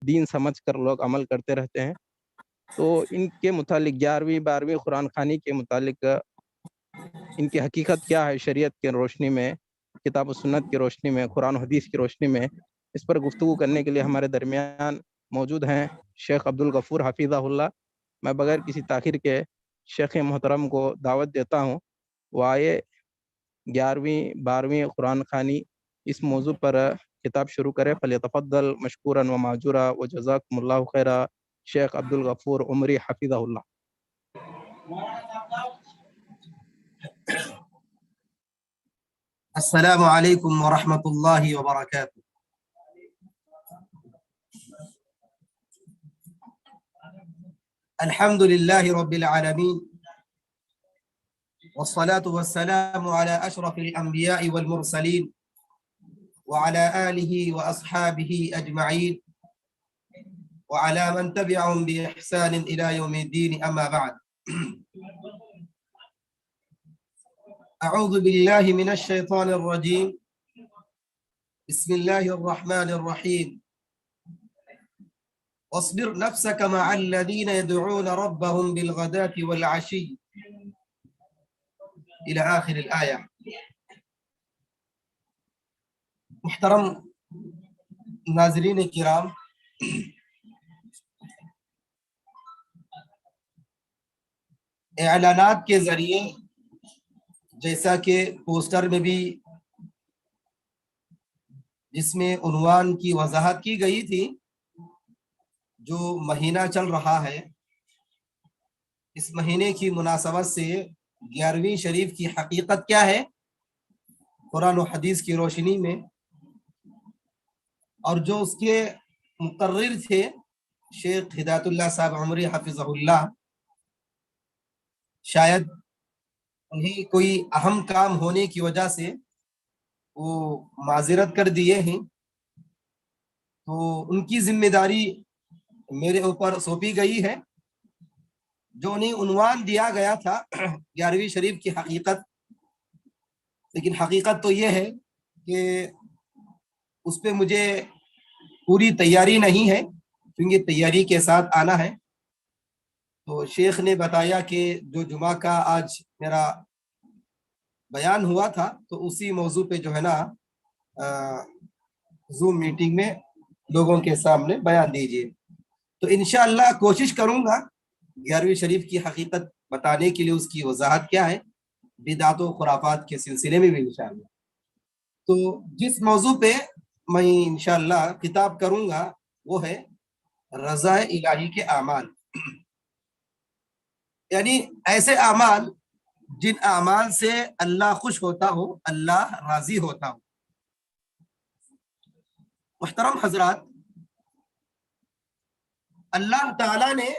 دین سمجھ کر لوگ عمل کرتے رہتے ہیں۔ تو ان کے متعلق 11ویں 12ویں قرآن خوانی کے متعلق ان کی حقیقت کیا ہے، شریعت کے روشنی میں، کتاب و سنت کی روشنی میں، قرآن و حدیث کی روشنی میں، اس پر گفتگو کرنے کے لیے ہمارے درمیان موجود ہیں شیخ عبدالغفور حفیظہ اللہ۔ میں بغیر کسی تاخیر کے شیخ محترم کو دعوت دیتا ہوں، وہ آئے 11ویں 12ویں قرآن خوانی اس موضوع پر کتاب شروع کرے۔ فلیتفضل مشکورا و ماجورا و جزاکم اللہ خیرا شیخ عبدالغفور عمری حفیظہ اللہ۔ السلام علیکم ورحمۃ اللہ وبرکاتہ۔ الحمد للہ رب العالمین والصلاة والسلام على اشرف الانبیاء والمرسلین وعلى آلہ واصحابہ اجمعین وعلى من تبعهم بإحسان الى یوم الدین، اما بعد۔ اعوذ باللہ من الشیطان الرجیم، بسم اللہ الرحمن الرحیم۔ واصبر نفسك مع الذين يدعون ربهم بالغداة والعشي الى آخر الآیہ۔ محترم ناظرین کرام، اعلانات کے ذریعے جیسا کہ پوسٹر میں بھی جس میں عنوان کی وضاحت کی گئی تھی، جو مہینہ چل رہا ہے، اس مہینے کی مناسبت سے 11ویں شریف کی حقیقت کیا ہے قرآن و حدیث کی روشنی میں، اور جو اس کے مقرر تھے شیخ ہدایت اللہ صاحب عمری حفظہ اللہ، شاید انہیں کوئی اہم کام ہونے کی وجہ سے وہ معذرت کر دیے ہیں، تو ان کی ذمہ داری میرے اوپر سونپی گئی ہے۔ جو انہیں عنوان دیا گیا تھا 11ویں شریف کی حقیقت، لیکن حقیقت تو یہ ہے کہ اس پہ مجھے پوری تیاری نہیں ہے، کیونکہ تیاری کے ساتھ آنا ہے۔ تو شیخ نے بتایا کہ جو جمعہ کا آج میرا بیان ہوا تھا، تو اسی موضوع پہ جو ہے نا زوم میٹنگ میں لوگوں کے سامنے بیان دیجیے۔ تو انشاءاللہ کوشش کروں گا 11ویں شریف کی حقیقت بتانے کے لیے، اس کی وضاحت کیا ہے بدعت و خرافات کے سلسلے میں بھی انشاءاللہ۔ تو جس موضوع پہ میں انشاءاللہ خطاب کروں گا وہ ہے رضا الہی کے اعمال، یعنی ایسے اعمال جن اعمال سے اللہ خوش ہوتا ہو، اللہ راضی ہوتا ہو۔ محترم حضرات، اللہ تعالیٰ نے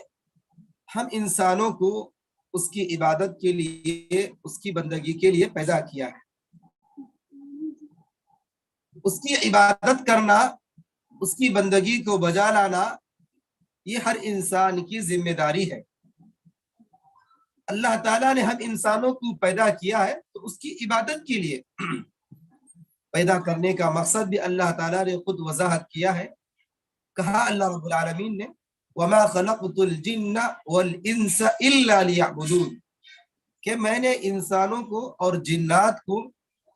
ہم انسانوں کو اس کی عبادت کے لیے، اس کی بندگی کے لیے پیدا کیا ہے۔ اس کی عبادت کرنا، اس کی بندگی کو بجا لانا، یہ ہر انسان کی ذمہ داری ہے۔ اللہ تعالیٰ نے ہم انسانوں کو پیدا کیا ہے تو اس کی عبادت کے لیے۔ پیدا کرنے کا مقصد بھی اللہ تعالیٰ نے خود وضاحت کیا ہے۔ کہا اللہ رب العالمین نے وَمَا خَلَقْتُ الْجِنَّ وَالْإِنسَ إِلَّا لِيَعْبُدُونَ، کہ میں نے انسانوں کو اور جنات کو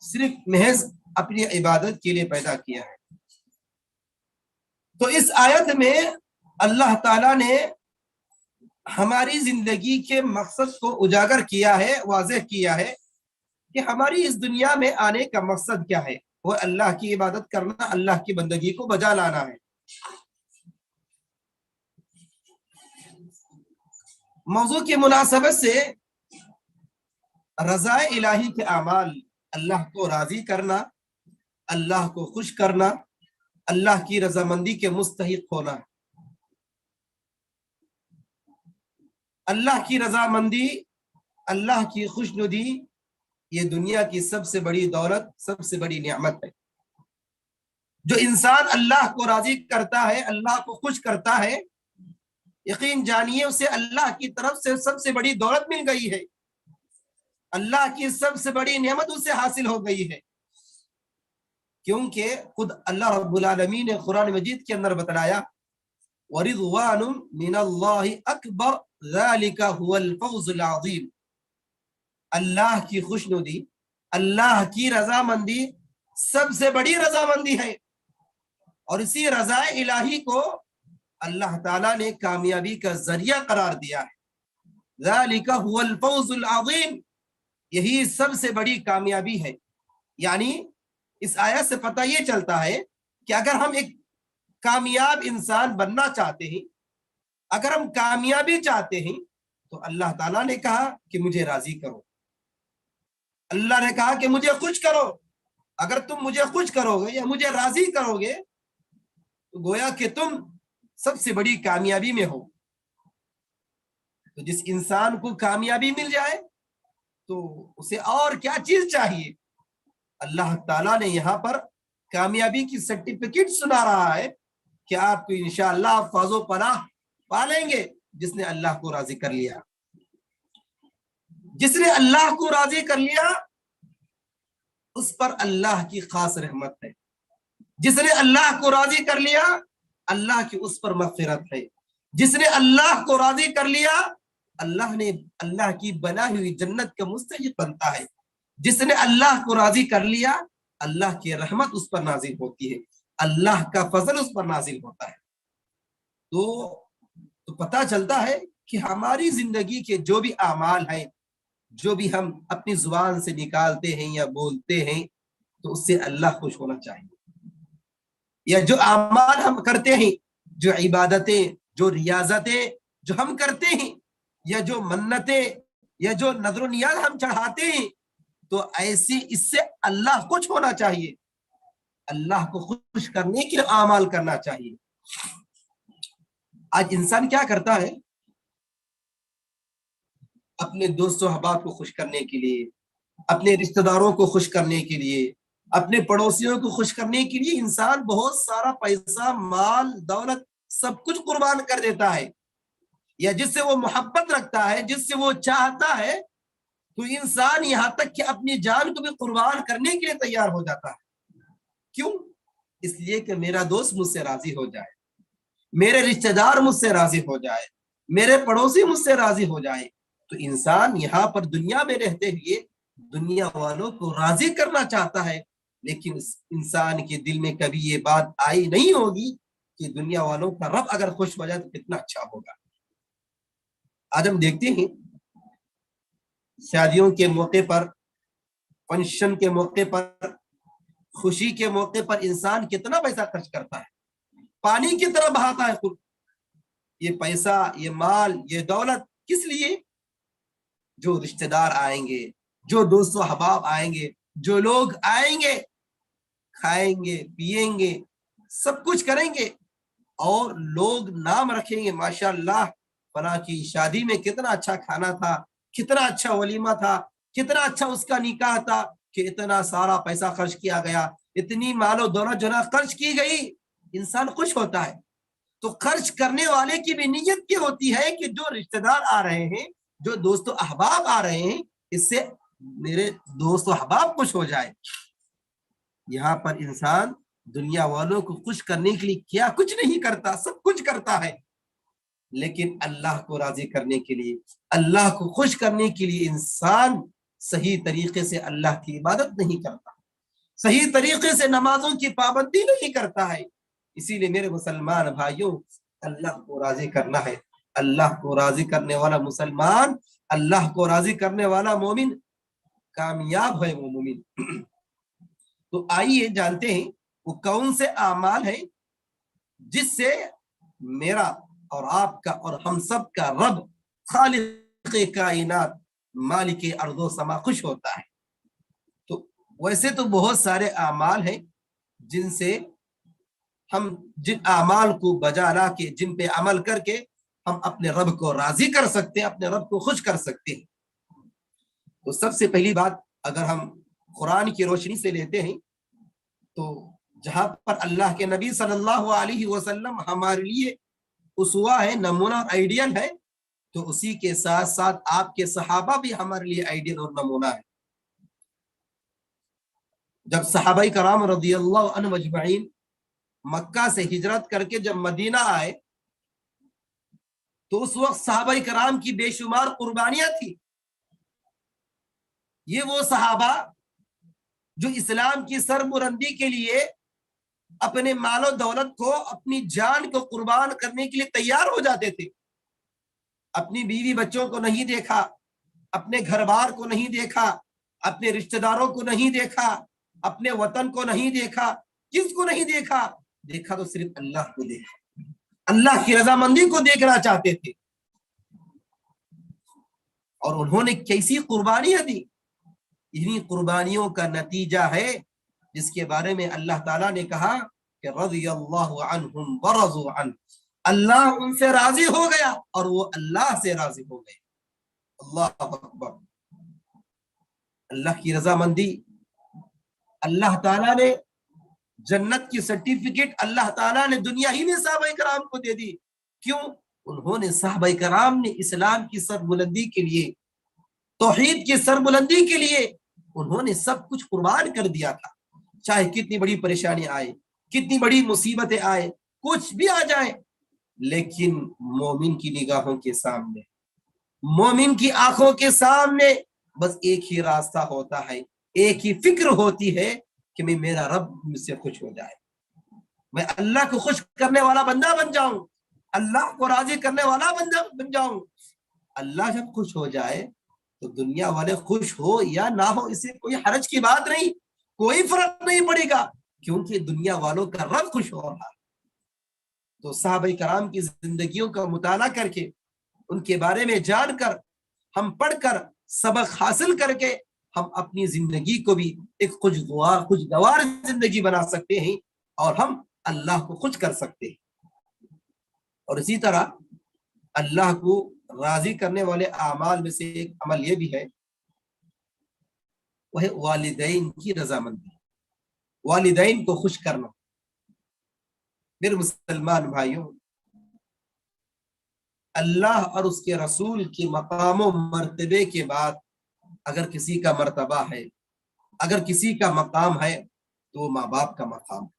صرف محض اپنی عبادت کے لیے پیدا کیا ہے۔ تو اس آیت میں اللہ تعالیٰ نے ہماری زندگی کے مقصد کو اجاگر کیا ہے، واضح کیا ہے کہ ہماری اس دنیا میں آنے کا مقصد کیا ہے، وہ اللہ کی عبادت کرنا، اللہ کی بندگی کو بجا لانا ہے۔ موضوع کی مناسبت سے رضا الہی کے اعمال، اللہ کو راضی کرنا، اللہ کو خوش کرنا، اللہ کی رضامندی کے مستحق ہونا۔ اللہ کی رضامندی، اللہ کی خوشنودی، یہ دنیا کی سب سے بڑی دولت، سب سے بڑی نعمت ہے۔ جو انسان اللہ کو راضی کرتا ہے، اللہ کو خوش کرتا ہے، یقین جانیے اسے اللہ کی طرف سے سب سے بڑی دولت مل گئی ہے، اللہ کی سب سے بڑی نعمت اسے حاصل ہو گئی ہے۔ کیونکہ خود اللہ رب العالمین نے قرآن مجید کے اندر بتلایا وَرِضْوَانٌ مِّنَ اللَّهِ أَكْبَرُ ذَلِكَ هُوَ الْفَوْزُ الْعَظِيمُ۔ اللہ کی خوشنودی، اللہ کی رضامندی سب سے بڑی رضامندی ہے، اور اسی رضا الہی کو اللہ تعالیٰ نے کامیابی کا ذریعہ قرار دیا ہے۔ ذَلِكَ هُوَ الْفَوْزُ الْعَظِيمُ، یہی سب سے بڑی کامیابی ہے۔ یعنی اس آیت سے پتہ یہ چلتا ہے کہ اگر ہم ایک کامیاب انسان بننا چاہتے ہیں، اگر ہم کامیابی چاہتے ہیں، تو اللہ تعالیٰ نے کہا کہ مجھے راضی کرو، اللہ نے کہا کہ مجھے خوش کرو۔ اگر تم مجھے خوش کرو گے یا مجھے راضی کرو گے تو گویا کہ تم سب سے بڑی کامیابی میں ہو۔ تو جس انسان کو کامیابی مل جائے تو اسے اور کیا چیز چاہیے؟ اللہ تعالیٰ نے یہاں پر کامیابی کی سرٹیفکیٹ سنا رہا ہے کہ آپ کو انشاءاللہ آپ فوز و پناہ پالیں گے جس نے اللہ کو راضی کر لیا۔ جس نے اللہ کو راضی کر لیا اس پر اللہ کی خاص رحمت ہے، جس نے اللہ کو راضی کر لیا اللہ کی اس پر مغفرت ہے، جس نے اللہ کو راضی کر لیا اللہ کی بنائی ہوئی جنت کا مستحق بنتا ہے، جس نے اللہ کو راضی کر لیا اللہ کی رحمت اس پر نازل ہوتی ہے، اللہ کا فضل اس پر نازل ہوتا ہے۔ تو پتہ چلتا ہے کہ ہماری زندگی کے جو بھی اعمال ہیں، جو بھی ہم اپنی زبان سے نکالتے ہیں یا بولتے ہیں، تو اس سے اللہ خوش ہونا چاہیے۔ یا جو اعمال ہم کرتے ہیں، جو عبادتیں، جو ریاضتیں جو ہم کرتے ہیں، یا جو منتیں یا جو نذر و نیاز ہم چڑھاتے ہیں، تو ایسی اس سے اللہ خوش ہونا چاہیے، اللہ کو خوش کرنے کے اعمال کرنا چاہیے۔ آج انسان کیا کرتا ہے؟ اپنے دوست و احباب کو خوش کرنے کے لیے، اپنے رشتہ داروں کو خوش کرنے کے لیے، اپنے پڑوسیوں کو خوش کرنے کے لیے انسان بہت سارا پیسہ، مال، دولت سب کچھ قربان کر دیتا ہے، یا جس سے وہ محبت رکھتا ہے، جس سے وہ چاہتا ہے، تو انسان یہاں تک کہ اپنی جان کو بھی قربان کرنے کے لیے تیار ہو جاتا ہے۔ کیوں؟ اس لیے کہ میرا دوست مجھ سے راضی ہو جائے، میرے رشتہ دار مجھ سے راضی ہو جائے، میرے پڑوسی مجھ سے راضی ہو جائے۔ تو انسان یہاں پر دنیا میں رہتے ہوئے دنیا والوں کو راضی کرنا چاہتا ہے، لیکن انسان کے دل میں کبھی یہ بات آئی نہیں ہوگی کہ دنیا والوں کا رب اگر خوش ہو جائے تو کتنا اچھا ہوگا۔ آج ہم دیکھتے ہیں شادیوں کے موقع پر، فنکشن کے موقع پر، خوشی کے موقع پر انسان کتنا پیسہ خرچ کرتا ہے، پانی کی طرح بہاتا ہے خود۔ یہ پیسہ، یہ مال، یہ دولت کس لیے؟ جو رشتہ دار آئیں گے، جو دوست و احباب آئیں گے، جو لوگ آئیں گے، کھائیں گے، پیئیں گے، سب کچھ کریں گے، اور لوگ نام رکھیں گے، ماشاءاللہ فلاں کی شادی میں کتنا اچھا کھانا تھا، کتنا اچھا ولیمہ تھا، کتنا اچھا اس کا نکاح تھا، کہ اتنا سارا پیسہ خرچ کیا گیا، اتنی مال و دولت جو خرچ کی گئی۔ انسان خوش ہوتا ہے۔ تو خرچ کرنے والے کی بھی نیت کی ہوتی ہے کہ جو رشتہ دار آ رہے ہیں، جو دوست و احباب آ رہے ہیں، اس سے میرے دوست و احباب خوش ہو جائے۔ یہاں پر انسان دنیا والوں کو خوش کرنے کے لیے کیا کچھ نہیں کرتا، سب کچھ کرتا ہے، لیکن اللہ کو راضی کرنے کے لیے، اللہ کو خوش کرنے کے لیے انسان صحیح طریقے سے اللہ کی عبادت نہیں کرتا، صحیح طریقے سے نمازوں کی پابندی نہیں کرتا ہے۔ اسی لیے میرے مسلمان بھائیوں، اللہ کو راضی کرنا ہے۔ اللہ کو راضی کرنے والا مسلمان، اللہ کو راضی کرنے والا مومن کامیاب ہے، وہ مومن۔ تو آئیے جانتے ہیں وہ کون سے اعمال ہیں جس سے میرا اور آپ کا اور ہم سب کا رب خالق کائنات مالک ارض و سما خوش ہوتا ہے۔ تو ویسے تو بہت سارے اعمال ہیں جن سے ہم، جن اعمال کو بجا لا کے، جن پہ عمل کر کے ہم اپنے رب کو راضی کر سکتے ہیں، اپنے رب کو خوش کر سکتے ہیں۔ تو سب سے پہلی بات اگر ہم قرآن کی روشنی سے لیتے ہیں تو جہاں پر اللہ کے نبی صلی اللہ علیہ وسلم ہمارے لیے اسوہ ہے، نمونہ اور آئیڈیل ہے، تو اسی کے ساتھ ساتھ آپ کے صحابہ بھی ہمارے لیے آئیڈیل اور نمونہ ہے۔ جب صحابہ کرام رضی اللہ عنہ اجمعین مکہ سے ہجرت کر کے جب مدینہ آئے تو اس وقت صحابہ کرام کی بے شمار قربانیاں تھی. یہ وہ صحابہ جو اسلام کی سربلندی کے لیے اپنے مال و دولت کو، اپنی جان کو قربان کرنے کے لیے تیار ہو جاتے تھے. اپنی بیوی بچوں کو نہیں دیکھا، اپنے گھر بار کو نہیں دیکھا، اپنے رشتہ داروں کو نہیں دیکھا، اپنے وطن کو نہیں دیکھا. کس کو نہیں دیکھا؟ دیکھا تو صرف اللہ کو دیکھا. اللہ کی رضامندی کو دیکھنا چاہتے تھے. اور انہوں نے کیسی قربانیاں دی. انہی قربانیوں کا نتیجہ ہے جس کے بارے میں اللہ تعالیٰ نے کہا کہ رضی اللہ عنہم ورضوا عنہ، اللہ ان سے راضی ہو گیا اور وہ اللہ سے راضی ہو گئے. اللہ اکبر. اللہ کی رضامندی. اللہ تعالیٰ نے جنت کی سرٹیفکیٹ اللہ تعالیٰ نے دنیا ہی میں صحابہ کرام کو دے دی. کیوں؟ انہوں نے صحابہ کرام نے اسلام کی سربلندی کے لیے، توحید کی سربلندی کے لیے انہوں نے سب کچھ قربان کر دیا تھا. چاہے کتنی بڑی پریشانی آئے، کتنی بڑی مصیبتیں آئے، کچھ بھی آ جائے، لیکن مومن کی نگاہوں کے سامنے، مومن کی آنکھوں کے سامنے بس ایک ہی راستہ ہوتا ہے، ایک ہی فکر ہوتی ہے کہ میں میرا رب مجھ سے خوش ہو جائے، میں اللہ کو خوش کرنے والا بندہ بن جاؤں، اللہ کو راضی کرنے والا بندہ بن جاؤں. اللہ جب خوش ہو جائے تو دنیا والے خوش ہو یا نہ ہو، اس سے کوئی حرج کی بات نہیں، کوئی فرق نہیں پڑے گا، کیونکہ دنیا والوں کا رب خوش ہو رہا. تو صحابہ کرام کی زندگیوں کا مطالعہ کر کے، ان کے بارے میں جان کر، ہم پڑھ کر، سبق حاصل کر کے ہم اپنی زندگی کو بھی ایک خوشگوار زندگی بنا سکتے ہیں اور ہم اللہ کو خوش کر سکتے ہیں. اور اسی طرح اللہ کو راضی کرنے والے اعمال میں سے ایک عمل یہ بھی ہے، وہ ہے والدین کی رضامندی، والدین کو خوش کرنا. میرے مسلمان بھائیوں، اللہ اور اس کے رسول کی مقام و مرتبے کے بعد اگر کسی کا مرتبہ ہے، اگر کسی کا مقام ہے تو وہ ماں باپ کا مقام ہے.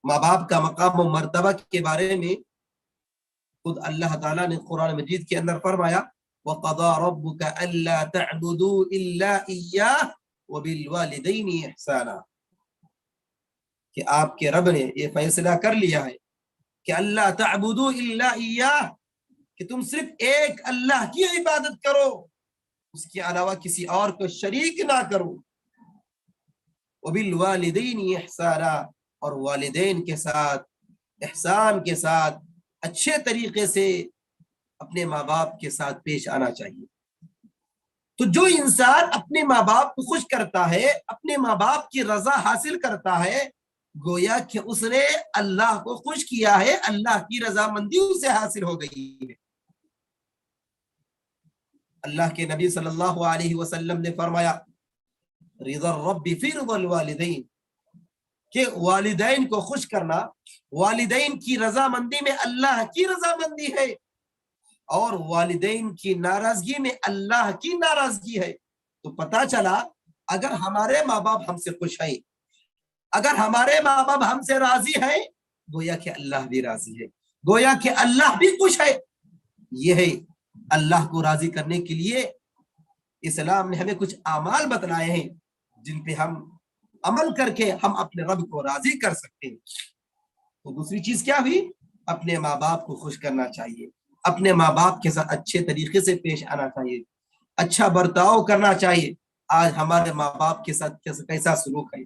ماں باپ کا مقام و مرتبہ کے بارے میں خود اللہ تعالیٰ نے قرآن مجید کے اندر فرمایا وَقَضَى رَبُّكَ أَلَّا تَعْبُدُوا إِلَّا إِيَّاهُ وَبِالْوَالِدَيْنِ إِحْسَانًا، کہ آپ کے رب نے یہ فیصلہ کر لیا ہے کہ اللہ تعبدوا الا ایاہ، کہ تم صرف ایک اللہ کی عبادت کرو، اس کے علاوہ کسی اور کو شریک نہ کرو. وبالوالدین احسانا، اور والدین کے ساتھ احسان کے ساتھ اچھے طریقے سے اپنے ماں باپ کے ساتھ پیش آنا چاہیے. تو جو انسان اپنے ماں باپ کو خوش کرتا ہے، اپنے ماں باپ کی رضا حاصل کرتا ہے، گویا کہ اس نے اللہ کو خوش کیا ہے، اللہ کی رضامندی اسے حاصل ہو گئی ہے. اللہ کے نبی صلی اللہ علیہ وسلم نے فرمایا رضا الرب فی رضا الوالدین، کہ والدین کو خوش کرنا، والدین کی رضامندی میں اللہ کی رضامندی ہے، اور والدین کی ناراضگی میں اللہ کی ناراضگی ہے. تو پتہ چلا اگر ہمارے ماں باپ ہم سے خوش ہیں، اگر ہمارے ماں باپ ہم سے راضی ہیں، گویا کہ اللہ بھی راضی ہے، گویا کہ اللہ بھی خوش ہے. یہ ہے اللہ کو راضی کرنے کے لیے اسلام نے ہمیں کچھ اعمال بتلائے ہیں جن پہ ہم عمل کر کے ہم اپنے رب کو راضی کر سکتے ہیں. تو دوسری چیز کیا ہوئی؟ اپنے ماں باپ کو خوش کرنا چاہیے، اپنے ماں باپ کے ساتھ اچھے طریقے سے پیش آنا چاہیے، اچھا برتاؤ کرنا چاہیے. آج ہمارے ماں باپ کے ساتھ کیسا سلوک ہے؟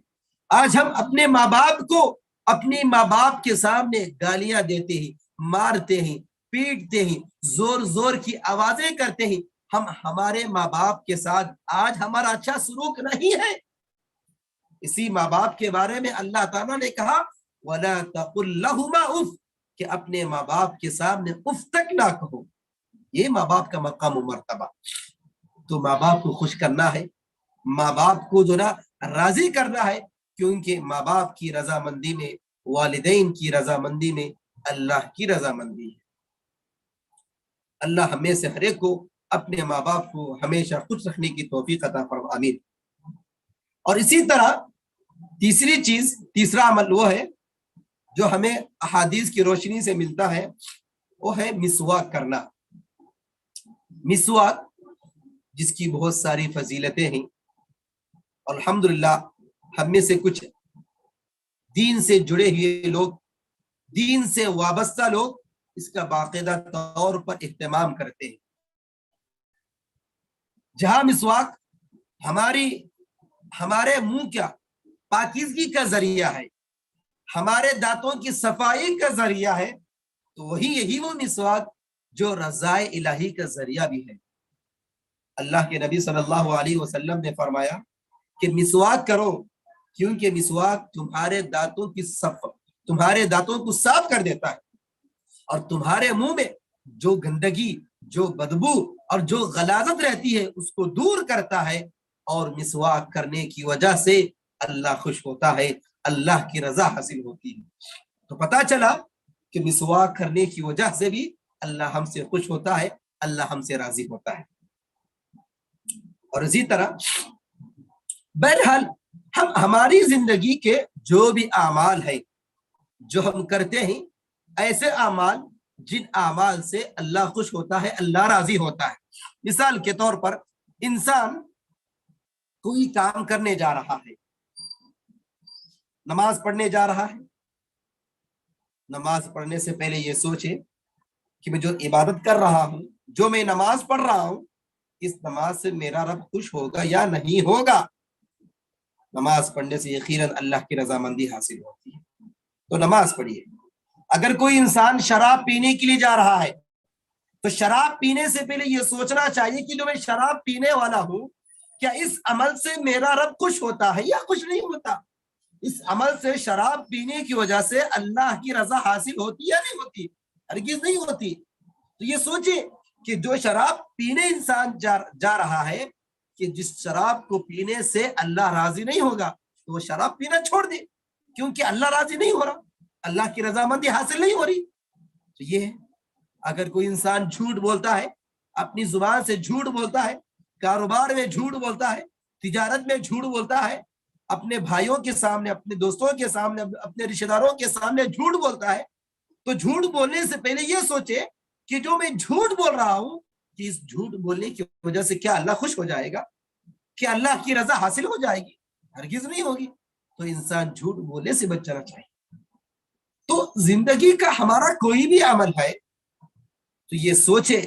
آج ہم اپنے ماں باپ کو اپنی ماں باپ کے سامنے گالیاں دیتے ہیں، مارتے ہیں، پیٹتے ہیں، زور زور کی آوازیں کرتے ہیں. ہم ہمارے ماں باپ کے ساتھ آج ہمارا اچھا سلوک نہیں ہے. اسی ماں باپ کے بارے میں اللہ تعالیٰ نے کہا وَلَا تَقُلْ لَهُمَا اُفْ، کہ اپنے ماں باپ کے سامنے اف تک نہ کہو. یہ ماں باپ کا مقام و مرتبہ. تو ماں باپ کو خوش کرنا ہے، ماں باپ کو جو نا راضی کرنا ہے، کیونکہ ماں باپ کی رضامندی میں، والدین کی رضامندی میں اللہ کی رضامندی ہے. اللہ ہمیں سے ہر ایک کو اپنے ماں باپ کو ہمیشہ خوش رکھنے کی توفیق عطا فرمائے، آمین. اور اسی طرح تیسرا عمل وہ ہے جو ہمیں احادیث کی روشنی سے ملتا ہے وہ ہے مسواک کرنا. مسواک جس کی بہت ساری فضیلتیں ہیں. الحمدللہ ہم میں سے کچھ دین سے جڑے ہوئے لوگ، دین سے وابستہ لوگ اس کا باقاعدہ طور پر اہتمام کرتے ہیں. جہاں مسواک ہمارے منہ کیا پاکیزگی کا ذریعہ ہے، ہمارے دانتوں کی صفائی کا ذریعہ ہے، تو یہی وہ مسواک جو رضائے الہی کا ذریعہ بھی ہے. اللہ کے نبی صلی اللہ علیہ وسلم نے فرمایا کہ مسواک کرو، کیونکہ مسواک تمہارے دانتوں کو صاف کر دیتا ہے، اور تمہارے منہ میں جو گندگی، جو بدبو اور جو غلاظت رہتی ہے اس کو دور کرتا ہے. اور مسواک کرنے کی وجہ سے اللہ خوش ہوتا ہے، اللہ کی رضا حاصل ہوتی ہے. تو پتہ چلا کہ مسواک کرنے کی وجہ سے بھی اللہ ہم سے خوش ہوتا ہے، اللہ ہم سے راضی ہوتا ہے. اور اسی طرح بہرحال ہماری زندگی کے جو بھی اعمال ہیں جو ہم کرتے ہیں، ایسے اعمال جن اعمال سے اللہ خوش ہوتا ہے، اللہ راضی ہوتا ہے. مثال کے طور پر انسان کوئی کام کرنے جا رہا ہے، نماز پڑھنے جا رہا ہے. نماز پڑھنے سے پہلے یہ سوچے کہ میں جو عبادت کر رہا ہوں، جو میں نماز پڑھ رہا ہوں، اس نماز سے میرا رب خوش ہوگا یا نہیں ہوگا. نماز پڑھنے سے یقیناً اللہ کی رضامندی حاصل ہوتی ہے، تو نماز پڑھیے. اگر کوئی انسان شراب پینے کے لیے جا رہا ہے تو شراب پینے سے پہلے یہ سوچنا چاہیے کہ جو میں شراب پینے والا ہوں، کیا اس عمل سے میرا رب خوش ہوتا ہے یا خوش نہیں ہوتا؟ اس عمل سے شراب پینے کی وجہ سے اللہ کی رضا حاصل ہوتی یا نہیں ہوتی؟ ہرگز نہیں ہوتی. تو یہ سوچے کہ جو شراب پینے انسان جا رہا ہے، کہ جس شراب کو پینے سے اللہ راضی نہیں ہوگا تو وہ شراب پینا چھوڑ دے، کیونکہ اللہ راضی نہیں ہو رہا، اللہ کی رضامندی حاصل نہیں ہو رہی. تو یہ ہے. اگر کوئی انسان جھوٹ بولتا ہے، اپنی زبان سے جھوٹ بولتا ہے، کاروبار میں جھوٹ بولتا ہے، تجارت میں جھوٹ بولتا ہے، اپنے بھائیوں کے سامنے، اپنے دوستوں کے سامنے، اپنے رشتہ داروں کے سامنے جھوٹ بولتا ہے، تو جھوٹ بولنے سے پہلے یہ سوچے کہ جو میں جھوٹ بول رہا ہوں، کہ اس جھوٹ بولنے کی وجہ سے کیا اللہ خوش ہو جائے گا، کہ اللہ کی رضا حاصل ہو جائے گی؟ ہرگز نہیں ہوگی. تو انسان جھوٹ بولنے سے بچنا چاہیے. تو زندگی کا ہمارا کوئی بھی عمل ہے تو یہ سوچے،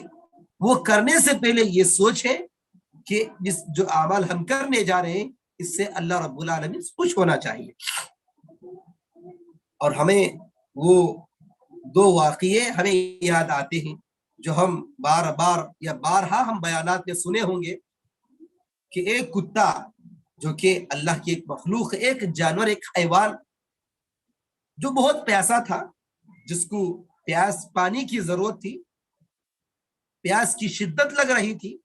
وہ کرنے سے پہلے یہ سوچے کہ جو عمل ہم کرنے جا رہے ہیں اس سے اللہ رب العالمین خوش ہونا چاہیے. اور ہمیں وہ دو واقعے ہمیں یاد آتے ہیں جو ہم بارہا ہم بیانات میں سنے ہوں گے، کہ ایک کتا جو کہ اللہ کی ایک مخلوق، ایک جانور، ایک حیوان جو بہت پیاسا تھا، جس کو پانی کی ضرورت تھی، پیاس کی شدت لگ رہی تھی،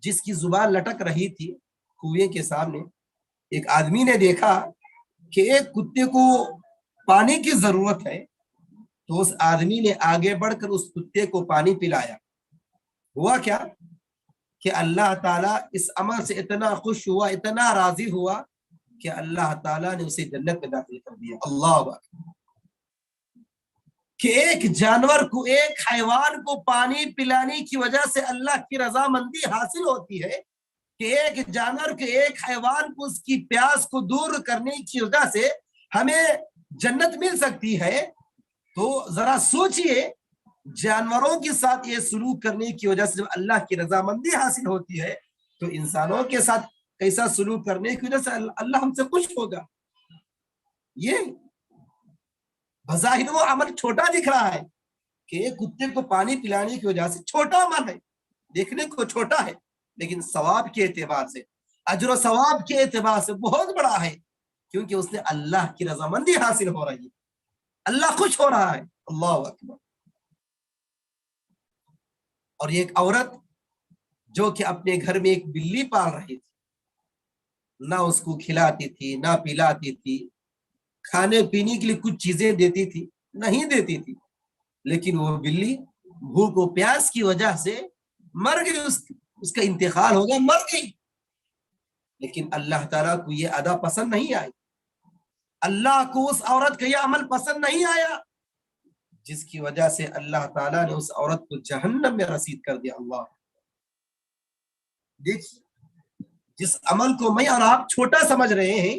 جس کی زبان لٹک رہی تھی کنویں کے سامنے. ایک آدمی نے دیکھا کہ ایک کتے کو پانی کی ضرورت ہے، تو اس آدمی نے آگے بڑھ کر اس کتے کو پانی پلایا. ہوا کیا کہ اللہ تعالیٰ اس عمل سے اتنا خوش ہوا، اتنا راضی ہوا کہ اللہ تعالیٰ نے اسے جنت میں داخل کر دیا. اللہ اکبر. کہ ایک جانور کو، ایک حیوان کو پانی پلانے کی وجہ سے اللہ کی رضامندی حاصل ہوتی ہے، کہ ایک جانور کے، ایک حیوان کو اس کی پیاس کو دور کرنے کی وجہ سے ہمیں جنت مل سکتی ہے. تو ذرا سوچئے، جانوروں کے ساتھ یہ سلوک کرنے کی وجہ سے جب اللہ کی رضامندی حاصل ہوتی ہے تو انسانوں کے ساتھ کیسا سلوک کرنے کی وجہ سے اللہ ہم سے خوش ہوگا. یہ بظاہر وہ عمل چھوٹا دکھ رہا ہے کہ ایک کتے کو پانی پلانے کی وجہ سے چھوٹا عمل ہے، دیکھنے کو چھوٹا ہے، لیکن ثواب کے اعتبار سے، اجر و ثواب کے اعتبار سے بہت بڑا ہے، کیونکہ اس نے اللہ کی رضامندی حاصل ہو رہی ہے، اللہ خوش ہو رہا ہے. اللہ اکبر. اور ایک عورت جو کہ اپنے گھر میں ایک بلی پال رہی تھی، نہ اس کو کھلاتی تھی، نہ پلاتی تھی، کھانے پینے کے لیے کچھ چیزیں دیتی تھی، نہیں دیتی تھی، لیکن وہ بلی بھوک و پیاس کی وجہ سے مر گئی، اس کا انتقال ہو گیا، مر گئی. لیکن اللہ تعالیٰ کو یہ ادا پسند نہیں آئی، اللہ کو اس عورت کا یہ عمل پسند نہیں آیا. جس کی وجہ سے اللہ تعالیٰ نے اس عورت کو جہنم میں رسید کر دیا. اللہ دیکھیے، جس عمل کو میں اور آپ چھوٹا سمجھ رہے ہیں،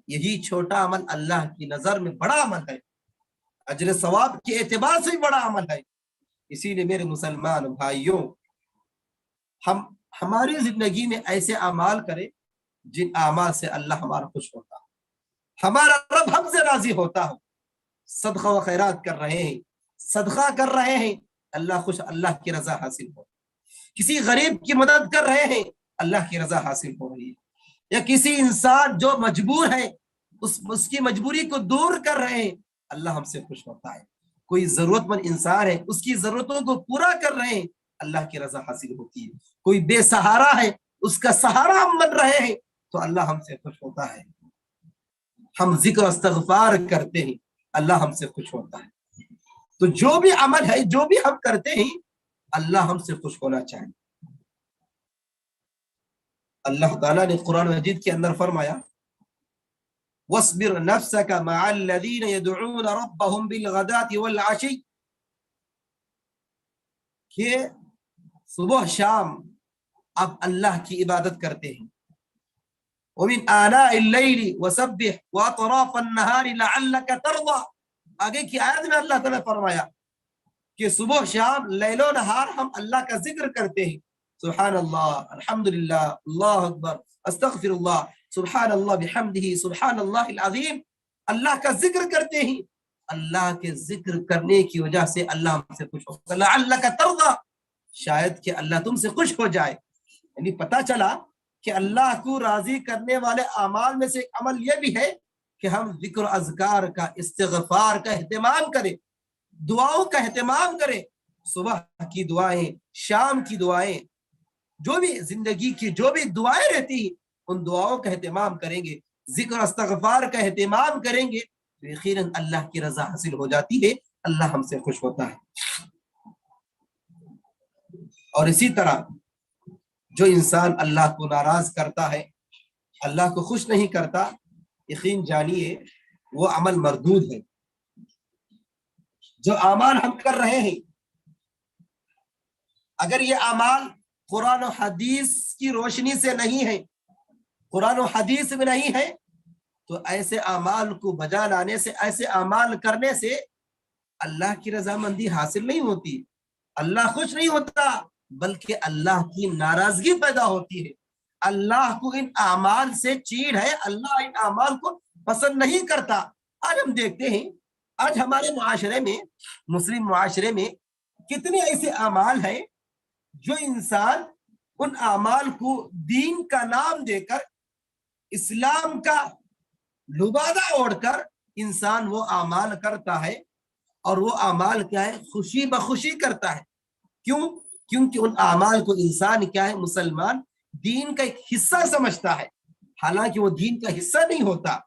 یہی چھوٹا عمل اللہ کی نظر میں بڑا عمل ہے، اجر ثواب کے اعتبار سے بھی بڑا عمل ہے. اسی لیے میرے مسلمان بھائیوں، ہم ہماری زندگی میں ایسے اعمال کریں جن اعمال سے اللہ ہمارا خوش ہوتا ہو، ہمارا رب ہم سے راضی ہوتا ہو. صدقہ و خیرات کر رہے ہیں، صدقہ کر رہے ہیں، اللہ خوش، اللہ کی رضا حاصل ہو. کسی غریب کی مدد کر رہے ہیں، اللہ کی رضا حاصل ہو رہی ہے. یا کسی انسان جو مجبور ہے، اس کی مجبوری کو دور کر رہے ہیں، اللہ ہم سے خوش ہوتا ہے. کوئی ضرورت مند انسان ہے، اس کی ضرورتوں کو پورا کر رہے ہیں، اللہ کی رضا حاصل ہوتی ہے. کوئی بے سہارا ہے، اس کا سہارا ہم بن رہے ہیں، تو اللہ ہم سے خوش ہوتا ہے. ہم ذکر و استغفار کرتے ہیں، اللہ ہم سے خوش ہوتا ہے. تو جو بھی عمل ہے، جو بھی ہم کرتے ہیں، اللہ ہم سے خوش ہونا چاہیے. اللہ تعالیٰ نے قرآن مجید کے اندر فرمایا، وَاصْبِرْ نَفْسَكَ مَعَ الَّذِينَ يَدْعُونَ رَبَّهُمْ بِالْغَدَاةِ وَالْعَشِيِّ، کہ صبح شام آپ اللہ کی عبادت کرتے ہیں. وَمِنْ آنَاءِ اللَّيْلِ وَسَبِّحْ وَأَطْرَافَ النَّهَارِ لَعَلَّكَ تَرْضَىٰ. آگے کی آیت میں اللہ تعالیٰ نے فرمایا کہ صبح شام لیل و نہار ہم اللہ کا ذکر کرتے ہیں. سبحان اللہ، الحمدللہ، اللہ اکبر، استغفر اللہ، سبحان اللہ بحمدہ، سبحان اللہ العظیم. اللہ کا ذکر کرتے ہیں. اللہ کے ذکر کرنے کی وجہ سے اللہ ہم سے خوش ہوگا. لعلک ترضی، شاید کہ اللہ تم سے خوش ہو جائے. یعنی پتہ چلا کہ اللہ کو راضی کرنے والے اعمال میں سے ایک عمل یہ بھی ہے کہ ہم ذکر و اذکار کا، استغفار کا اہتمام کریں، دعاؤں کا اہتمام کریں. صبح کی دعائیں، شام کی دعائیں، جو بھی زندگی کی جو بھی دعائیں رہتی ہیں، ان دعاؤں کا اہتمام کریں گے، ذکر و استغفار کا اہتمام کریں گے، تو یقیناً اللہ کی رضا حاصل ہو جاتی ہے، اللہ ہم سے خوش ہوتا ہے. اور اسی طرح جو انسان اللہ کو ناراض کرتا ہے، اللہ کو خوش نہیں کرتا، یقین جانیے وہ عمل مردود ہے. جو اعمال ہم کر رہے ہیں، اگر یہ اعمال قرآن و حدیث کی روشنی سے نہیں ہے، قرآن و حدیث میں نہیں ہے، تو ایسے اعمال کو بجا لانے سے، ایسے اعمال کرنے سے اللہ کی رضامندی حاصل نہیں ہوتی، اللہ خوش نہیں ہوتا، بلکہ اللہ کی ناراضگی پیدا ہوتی ہے. اللہ کو ان اعمال سے چیڑ ہے، اللہ ان اعمال کو پسند نہیں کرتا. آج ہم دیکھتے ہیں، آج ہمارے معاشرے میں، مسلم معاشرے میں کتنے ایسے اعمال ہیں جو انسان ان اعمال کو دین کا نام دے کر، اسلام کا لبادہ اوڑھ کر انسان وہ اعمال کرتا ہے، اور وہ اعمال کیا ہے؟ خوشی بخوشی کرتا ہے. کیوں؟ کیونکہ ان اعمال کو انسان کیا ہے؟ مسلمان دین کا ایک حصہ سمجھتا ہے، حالانکہ وہ دین کا حصہ نہیں ہوتا.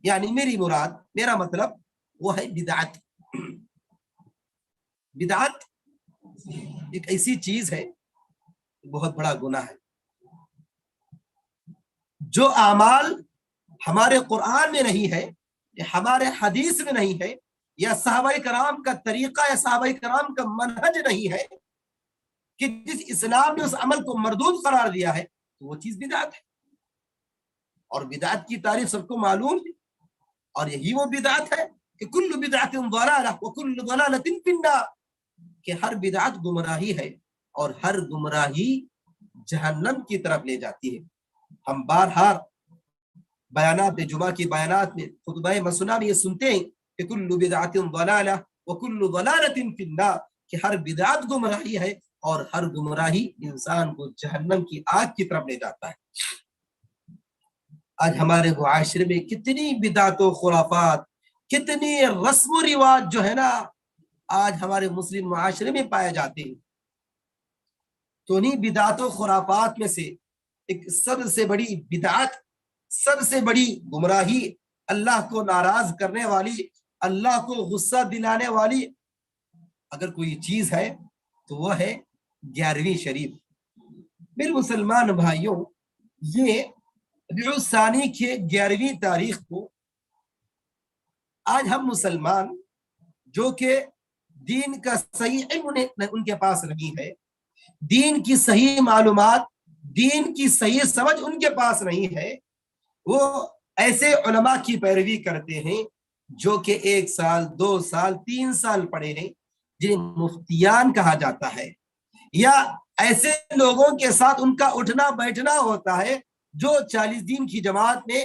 یعنی میری مراد، میرا مطلب وہ ہے بدعت. بدعت ایک ایسی چیز ہے، بہت بڑا گناہ ہے. جو اعمال ہمارے قرآن میں نہیں ہے، یا ہمارے حدیث میں نہیں ہے، یا صحابہ کرام کا طریقہ یا صحابہ کرام کا منہج نہیں ہے، کہ جس اسلام نے اس عمل کو مردود قرار دیا ہے، تو وہ چیز بدعت ہے. اور بدعت کی تعریف سب کو معلوم ہے، اور یہی وہ بدعت ہے کہ کل بدعت ضلالہ وکل ضلالۃ فی النار، کہ ہر بدعت گمراہی ہے، اور ہر گمراہی جہنم کی طرف لے جاتی ہے. ہم بارہا بیانات جمعہ کی بیانات میں، خطبہ مسنہ میں یہ سنتے ہیں کہ کل بدعت ضلالہ وکل ضلالۃ فی النار، کہ ہر بدعت گمراہی ہے، اور ہر گمراہی انسان کو جہنم کی آگ کی طرف لے جاتا ہے. آج ہمارے معاشرے میں کتنی بدعت و خرافات، کتنی رسم و رواج جو ہے نا، آج ہمارے مسلم معاشرے میں پائے جاتے ہیں. تو انہیں بدعت و خرافات میں سے ایک سب سے بڑی بدعت، سب سے بڑی گمراہی، اللہ کو ناراض کرنے والی، اللہ کو غصہ دلانے والی اگر کوئی چیز ہے تو وہ ہے 11ویں شریف. میرے مسلمان بھائیوں، یہ ربیع الثانی کے 11ویں تاریخ کو آج ہم مسلمان جو کہ دین کا صحیح علم ان کے پاس نہیں ہے، دین کی صحیح معلومات، دین کی صحیح سمجھ ان کے پاس نہیں ہے، وہ ایسے علماء کی پیروی کرتے ہیں جو کہ 1 سال 2 سال 3 سال پڑھے ہیں، جنہیں مفتیان کہا جاتا ہے، یا ایسے لوگوں کے ساتھ ان کا اٹھنا بیٹھنا ہوتا ہے جو 40 دن کی جماعت میں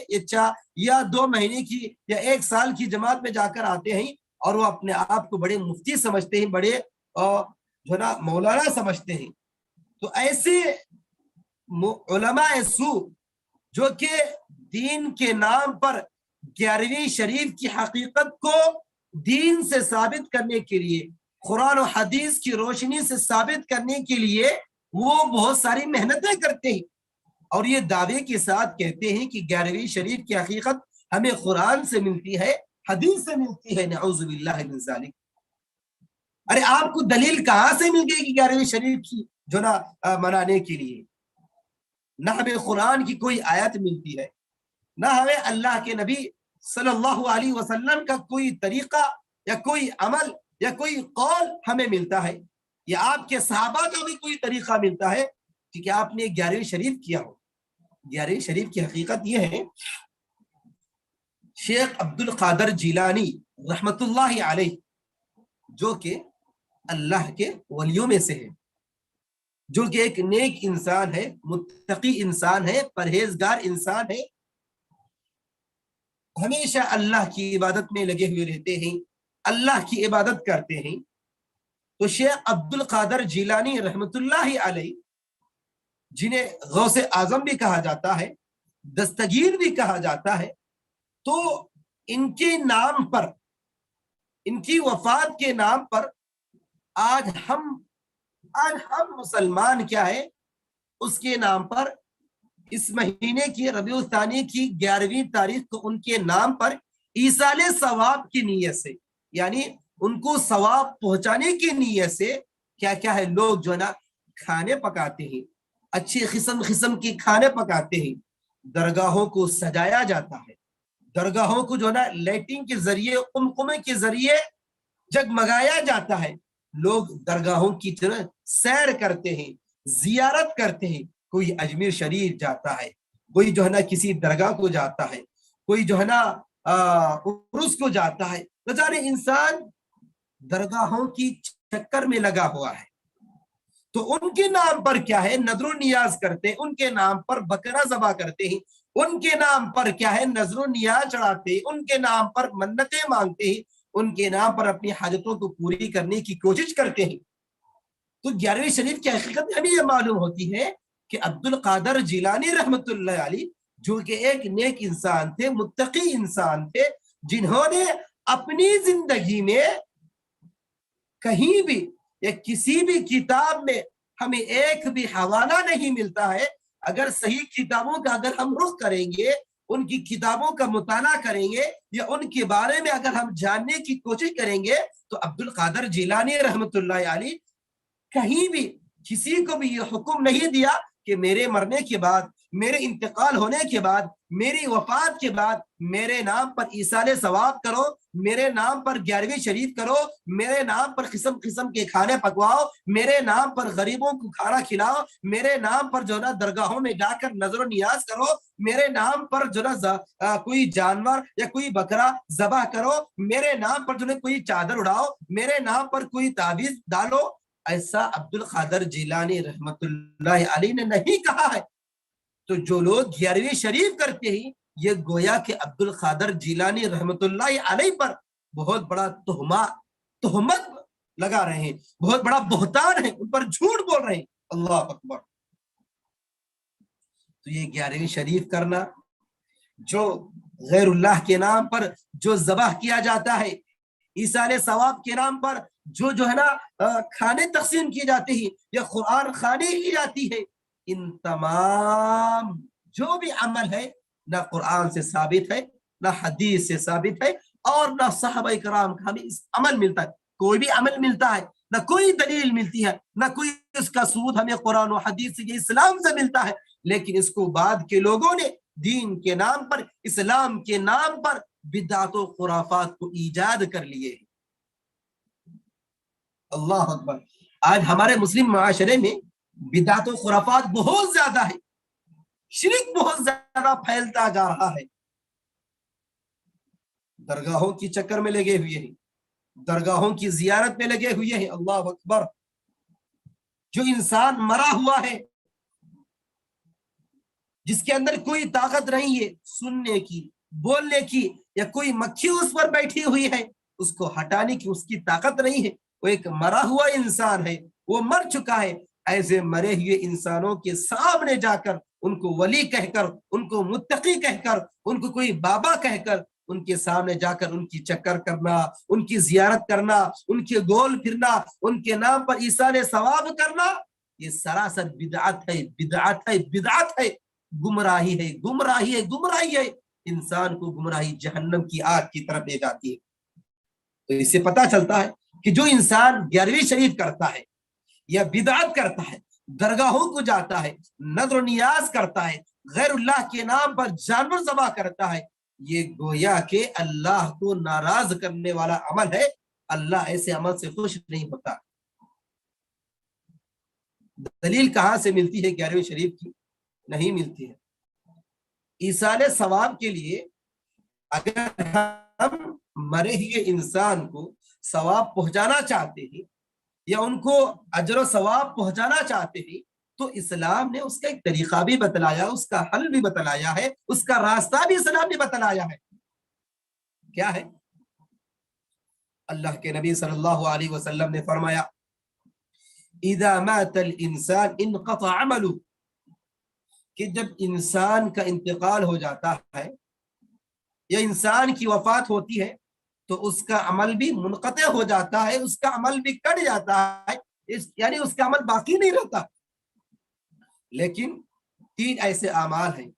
یا 2 مہینے کی یا 1 سال کی جماعت میں جا کر آتے ہیں، اور وہ اپنے آپ کو بڑے مفتی سمجھتے ہیں، بڑے جو نا مولانا سمجھتے ہیں۔ تو ایسے علماء سو جو کہ دین کے نام پر 11ویں شریف کی حقیقت کو دین سے ثابت کرنے کے لیے، قرآن و حدیث کی روشنی سے ثابت کرنے کے لیے وہ بہت ساری محنتیں کرتے ہیں، اور یہ دعوے کے ساتھ کہتے ہیں کہ 11ویں شریف کی حقیقت ہمیں قرآن سے ملتی ہے، حدیث سے ملتی ہے، نعوذ باللہ من ذالک۔ ارے آپ کو دلیل کہاں سے مل گئی کہ 11ویں شریف کی جو نا منانے کے لیے؟ نہ ہمیں قرآن کی کوئی آیت ملتی ہے، نہ ہمیں اللہ کے نبی صلی اللہ علیہ وسلم کا کوئی طریقہ یا کوئی عمل یا کوئی قول ہمیں ملتا ہے، یا آپ کے صحابہ کا بھی کوئی طریقہ ملتا ہے کہ کیا آپ نے 11ویں شریف کیا ہو۔ 11ویں شریف کی حقیقت یہ ہے، شیخ عبد القادر جیلانی رحمت اللہ علیہ، جو کہ اللہ کے ولیوں میں سے ہے، جو کہ ایک نیک انسان ہے، متقی انسان ہے، پرہیزگار انسان ہے، ہمیشہ اللہ کی عبادت میں لگے ہوئے رہتے ہیں، اللہ کی عبادت کرتے ہیں۔ تو شیخ عبد القادر جیلانی رحمت اللہ علیہ، جنہیں غوث اعظم بھی کہا جاتا ہے، دستگیر بھی کہا جاتا ہے، تو ان کے نام پر، ان کی وفات کے نام پر آج ہم مسلمان کیا ہے، اس کے نام پر اس مہینے کی ربیع الثانی کی 11ویں تاریخ کو ان کے نام پر ایصال ثواب کی نیت سے، یعنی ان کو ثواب پہنچانے کی نیت سے کیا کیا ہے، لوگ جو ہے نا کھانے پکاتے ہیں، اچھی قسم کی کھانے پکاتے ہیں، درگاہوں کو سجایا جاتا ہے، درگاہوں کو جو ہے نا لائٹنگ کے ذریعے، قمقمے کے ذریعے جگمگایا جاتا ہے، لوگ درگاہوں کی طرح سیر کرتے ہیں، زیارت کرتے ہیں، کوئی اجمیر شریف جاتا ہے، کوئی جو ہے نا کسی درگاہ کو جاتا ہے، کوئی جو ہے نا عرس کو جاتا ہے، نہ جانے انسان درگاہوں کی چکر میں لگا ہوا ہے۔ تو ان کے نام پر کیا ہے، نذر و نیاز کرتے ہیں، ان کے نام پر بکرا ذبح کرتے ہیں، ان کے نام پر کیا ہے، نذر و نیاز چڑھاتے ہیں، ان کے نام پر منتیں مانگتے ہیں، ان کے نام پر اپنی حاجتوں کو پوری کرنے کی کوشش کرتے ہیں۔ تو 11ویں شریف کی حقیقت ہمیں یہ معلوم ہوتی ہے کہ عبد القادر جیلانی رحمت اللہ علیہ، جو کہ ایک نیک انسان تھے، متقی انسان تھے، جنہوں نے اپنی زندگی میں کہیں بھی یا کسی بھی کتاب میں ہمیں ایک بھی حوالہ نہیں ملتا ہے، اگر صحیح کتابوں کا اگر ہم رخ کریں گے، ان کی کتابوں کا مطالعہ کریں گے، یا ان کے بارے میں اگر ہم جاننے کی کوشش کریں گے، تو عبد القادر جیلانی رحمت اللہ علیہ کہیں بھی کسی کو بھی یہ حکم نہیں دیا کہ میرے مرنے کے بعد، میرے انتقال ہونے کے بعد، میری وفات کے بعد میرے نام پر ایصال ثواب کرو، میرے نام پر 11ویں شریف کرو، میرے نام پر قسم کے کھانے پکواؤ، میرے نام پر غریبوں کو کھانا کھلاؤ، میرے نام پر جو نا درگاہوں میں جا کر نظر و نیاز کرو، میرے نام پر جو نا کوئی جانور یا کوئی بکرا ذبح کرو، میرے نام پر جو نا کوئی چادر اڑاؤ، میرے نام پر کوئی تعویذ ڈالو۔ ایسا عبد القادر جیلانی رحمت اللہ علیہ نے نہیں کہا ہے۔ تو جو لوگ 11ویں شریف کرتے ہیں، یہ گویا کہ عبد القادر جیلانی رحمت اللہ علیہ پر بہت بڑا تہمت لگا رہے ہیں، بہت بڑا بہتان ہے، ان پر جھوٹ بول رہے ہیں۔ اللہ اکبر۔ تو یہ 11ویں شریف کرنا، جو غیر اللہ کے نام پر جو ذبح کیا جاتا ہے، ایصال ثواب کے نام پر جو ہے نا کھانے تقسیم کیے جاتے ہیں، یا قرآن خوانی کی جاتی ہے، ان تمام جو بھی عمل ہے، نہ قرآن سے ثابت ہے، نہ حدیث سے ثابت ہے، اور نہ صحابہ کرام کا ہمیں اس عمل ملتا ہے، کوئی بھی عمل ملتا ہے، نہ کوئی دلیل ملتی ہے، نہ کوئی اس کا ثبوت ہمیں قرآن و حدیث سے، اسلام سے ملتا ہے، لیکن اس کو بعد کے لوگوں نے دین کے نام پر، اسلام کے نام پر بدعت و خرافات کو ایجاد کر لیے۔ اللہ اکبر. آج ہمارے مسلم معاشرے میں بدعت و خرافات بہت زیادہ ہے, شرک بہت زیادہ پھیلتا جا رہا ہے. درگاہوں کی چکر میں لگے ہوئے ہیں, درگاہوں کی زیارت میں لگے ہوئے ہیں. اللہ اکبر. جو انسان مرا ہوا ہے, جس کے اندر کوئی طاقت نہیں ہے سننے کی, بولنے کی, یا کوئی مکھی اس پر بیٹھی ہوئی ہے, اس کو ہٹانے کی اس کی طاقت نہیں ہے, وہ ایک مرا ہوا انسان ہے, وہ مر چکا ہے. ایسے مرے ہوئے انسانوں کے سامنے جا کر ان کو ولی کہہ کر, ان کو متقی کہہ کر, ان کو کوئی بابا کہہ کر, ان کے سامنے جا کر ان کی چکر کرنا, ان کی زیارت کرنا, ان کے گول پھرنا, ان کے نام پر ایصال ثواب کرنا, یہ سراسر بدعت ہے, بدعت ہے, بدعت ہے, گمراہی ہے, گمراہی ہے, گمراہی ہے. انسان کو گمراہی جہنم کی آگ کی طرف لے جاتی ہے. تو اس سے پتہ چلتا ہے کہ جو انسان 11ویں شریف کرتا ہے یا بدعت کرتا ہے, درگاہوں کو جاتا ہے, نظر و نیاز کرتا ہے, غیر اللہ کے نام پر جانور ذبح کرتا ہے, یہ گویا کہ اللہ کو ناراض کرنے والا عمل ہے. اللہ ایسے عمل سے خوش نہیں ہوتا. دلیل کہاں سے ملتی ہے 11ویں شریف کی؟ نہیں ملتی ہے. ایصال ثواب کے لیے اگر ہم مرے ہوئے انسان کو ثواب پہنچانا چاہتے ہیں یا ان کو اجر و ثواب پہنچانا چاہتے ہیں تو اسلام نے اس کا ایک طریقہ بھی بتلایا, اس کا حل بھی بتلایا ہے, اس کا راستہ بھی اسلام نے بتلایا ہے. کیا ہے؟ اللہ کے نبی صلی اللہ علیہ وسلم نے فرمایا اذا مات الانسان انقطع عمله, کہ جب انسان کا انتقال ہو جاتا ہے یا انسان کی وفات ہوتی ہے تو اس کا عمل بھی منقطع ہو جاتا ہے, اس کا عمل بھی کٹ جاتا ہے, یعنی اس کا عمل باقی نہیں رہتا. لیکن 3 ایسے اعمال ہیں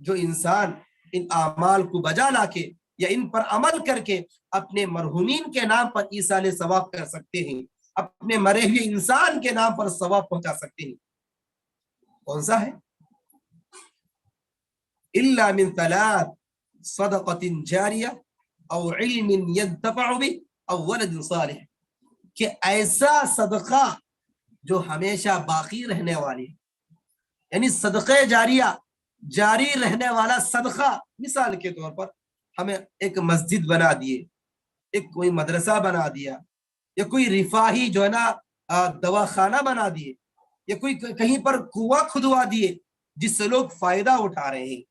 جو انسان ان اعمال کو بجا لا کے یا ان پر عمل کر کے اپنے مرحومین کے نام پر ایصال ثواب کر سکتے ہیں, اپنے مرے ہوئے انسان کے نام پر ثواب پہنچا سکتے ہیں. کون سا ہے؟ الا من 3 صدقۃ جاریہ او علم ينتفع به او ولد صالح, کہ ایسا صدقہ جو ہمیشہ باقی رہنے والی ہے, یعنی صدقہ جاریہ, جاری رہنے والا صدقہ. مثال کے طور پر ہمیں ایک مسجد بنا دیے, ایک کوئی مدرسہ بنا دیا, یا کوئی رفاہی جو ہے نا دواخانہ بنا دیے, یا کوئی کہیں پر کنواں کھدوا دیے جس سے لوگ فائدہ اٹھا رہے ہیں,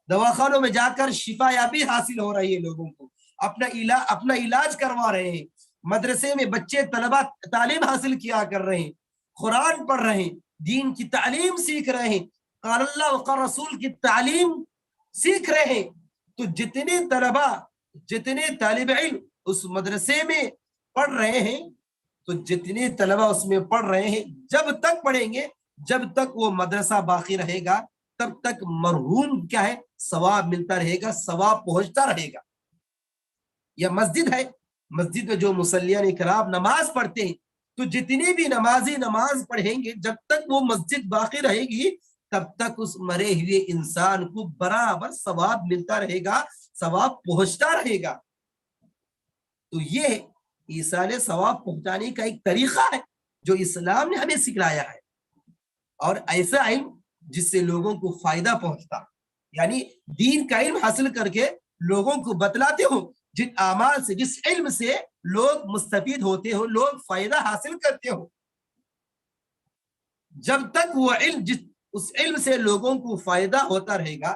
دواخانوں میں جا کر شفا یابی حاصل ہو رہی ہے, لوگوں کو اپنا علاج کروا رہے ہیں, مدرسے میں بچے طلبہ تعلیم حاصل کیا کر رہے ہیں, قرآن پڑھ رہے ہیں, دین کی تعلیم سیکھ رہے ہیں, قال اللہ وقال رسول کی تعلیم سیکھ رہے ہیں. تو جتنے طلبہ, جتنے طالب علم اس مدرسے میں پڑھ رہے ہیں, تو جتنے طلبہ اس میں پڑھ رہے ہیں, جب تک پڑھیں گے, جب تک وہ مدرسہ باقی رہے گا, تب تک مرحوم کیا ہے, ثواب ملتا رہے گا, ثواب پہنچتا رہے گا. یا مسجد ہے, مسجد میں جو مصلیان کرام نماز پڑھتے ہیں, تو جتنی بھی نمازی نماز پڑھیں گے, جب تک وہ مسجد باقی رہے گی تب تک اس مرے ہوئے انسان کو برابر ثواب ملتا رہے گا, ثواب پہنچتا رہے گا. تو یہ ایصال ثواب پہنچانے کا ایک طریقہ ہے جو اسلام نے ہمیں سکھلایا ہے, اور ایسا علم جس سے لوگوں کو فائدہ پہنچتا, یعنی دین کا علم حاصل کر کے لوگوں کو بتلاتے ہو, جن اعمال سے, جس علم سے لوگ مستفید ہوتے ہو, لوگ فائدہ حاصل کرتے ہو. جب تک وہ علم, اس علم سے لوگوں کو فائدہ ہوتا رہے گا,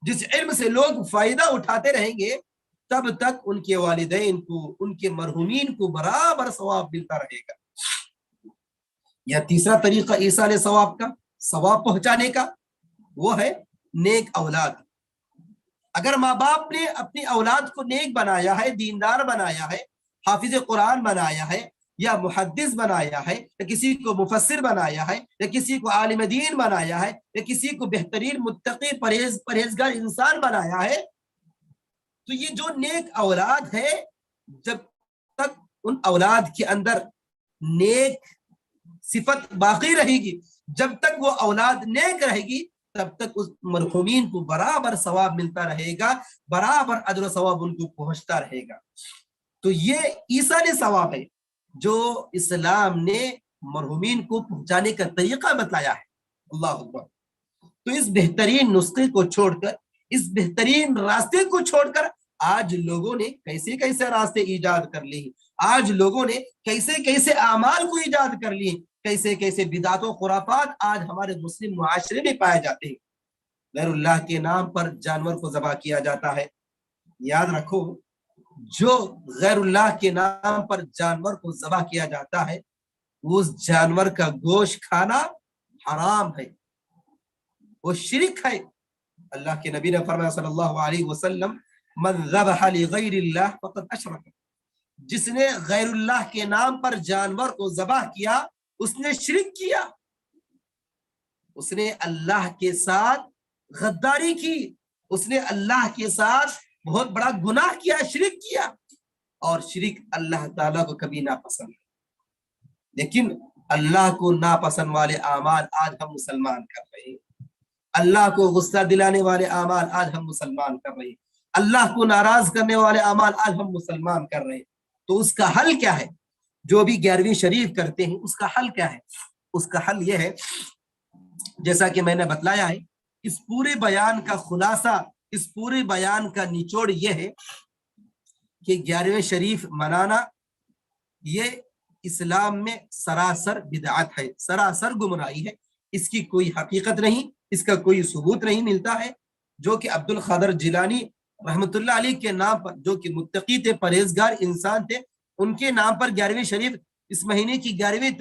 جس علم سے لوگ فائدہ اٹھاتے رہیں گے, تب تک ان کے والدین کو, ان کے مرحومین کو برابر ثواب ملتا رہے گا. یا تیسرا طریقہ ایصال ثواب کا, ثواب پہنچانے کا, وہ ہے نیک اولاد. اگر ماں باپ نے اپنی اولاد کو نیک بنایا ہے, دیندار بنایا ہے, حافظ قرآن بنایا ہے, یا محدث بنایا ہے, یا کسی کو مفسر بنایا ہے, یا کسی کو عالم دین بنایا ہے, یا کسی کو بہترین متقی پرہیزگار انسان بنایا ہے, تو یہ جو نیک اولاد ہے, جب تک ان اولاد کے اندر نیک صفت باقی رہے گی, جب تک وہ اولاد نیک رہے گی, تب تک اس مرحومین کو برابر ثواب ملتا رہے گا, برابر اجر و ثواب ان کو پہنچتا رہے گا. تو یہ ایصال ثواب ہے. جو اسلام نے مرحومین کو پہنچانے کا طریقہ بتلایا ہے. اللہ اکبر. تو اس بہترین نسخے کو چھوڑ کر, اس بہترین راستے کو چھوڑ کر آج لوگوں نے کیسے کیسے راستے ایجاد کر لی, آج لوگوں نے کیسے کیسے اعمال کو ایجاد کر لی, کیسے کیسے بدعت و خرافات آج ہمارے مسلم معاشرے میں پائے جاتے ہیں. غیر اللہ کے نام پر جانور کو ذبح کیا جاتا ہے. یاد رکھو, جو غیر اللہ کے نام پر جانور کو ذبح کیا جاتا ہے اس جانور کا گوشت کھانا حرام ہے, وہ شرک ہے. اللہ کے نبی نے فرمایا صلی اللہ علیہ وسلم, من ذبح لغیر اللہ فقد اشرک, جس نے غیر اللہ کے نام پر جانور کو ذبح کیا اس نے شرک کیا, اس نے اللہ کے ساتھ غداری کی, اس نے اللہ کے ساتھ بہت بڑا گناہ کیا, شرک کیا. اور شرک اللہ تعالیٰ کو کبھی ناپسند ہے. لیکن اللہ کو ناپسند والے اعمال آج ہم مسلمان کر رہے ہیں, اللہ کو غصہ دلانے والے اعمال آج ہم مسلمان کر رہے ہیں, اللہ کو ناراض کرنے والے اعمال آج ہم مسلمان کر رہے ہیں. تو اس کا حل کیا ہے؟ جو بھی 11ویں شریف کرتے ہیں اس کا حل کیا ہے؟ اس کا حل یہ ہے, جیسا کہ میں نے بتلایا ہے, اس پورے بیان کا خلاصہ, اس پورے بیان کا نچوڑ یہ ہے کہ 11ویں شریف منانا یہ اسلام میں سراسر بدعت ہے, سراسر گمراہی ہے. اس کی کوئی حقیقت نہیں, اس کا کوئی ثبوت نہیں ملتا ہے. جو کہ عبد القادر جیلانی رحمۃ اللہ علیہ کے نام پر, جو کہ متقی تھے, پرہیزگار انسان تھے, ان کے نام پر 11ویں شریف اس مہینے کی 11ویں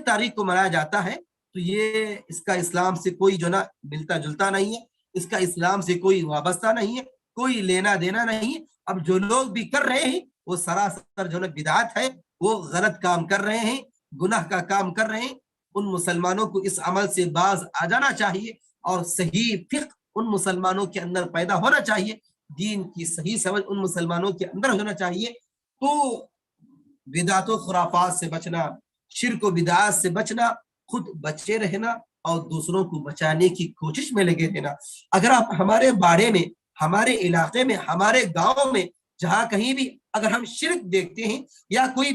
تاریخ کو منایا جاتا ہے. تو یہ اس کا اسلام سے کوئی جو نا ملتا جلتا نہیں ہے, اس کا اسلام سے کوئی وابستہ نہیں ہے, کوئی لینا دینا نہیں ہے. اب جو لوگ بھی کر رہے ہیں وہ سراسر جو نا بدعت ہے, وہ غلط کام کر رہے ہیں, گناہ کا کام کر رہے ہیں. ان مسلمانوں کو اس عمل سے باز آ جانا چاہیے اور صحیح فقہ ان مسلمانوں کے اندر پیدا ہونا چاہیے, دین کی صحیح سمجھ ان مسلمانوں کے اندر ہونا چاہیے. تو بدعت و خرافات سے بچنا, شرک و بدعات سے بچنا, خود بچے رہنا اور دوسروں کو بچانے کی کوشش میں لگے رہنا. اگر آپ ہمارے بارے میں, ہمارے علاقے میں, ہمارے گاؤں میں جہاں کہیں بھی اگر ہم شرک دیکھتے ہیں یا کوئی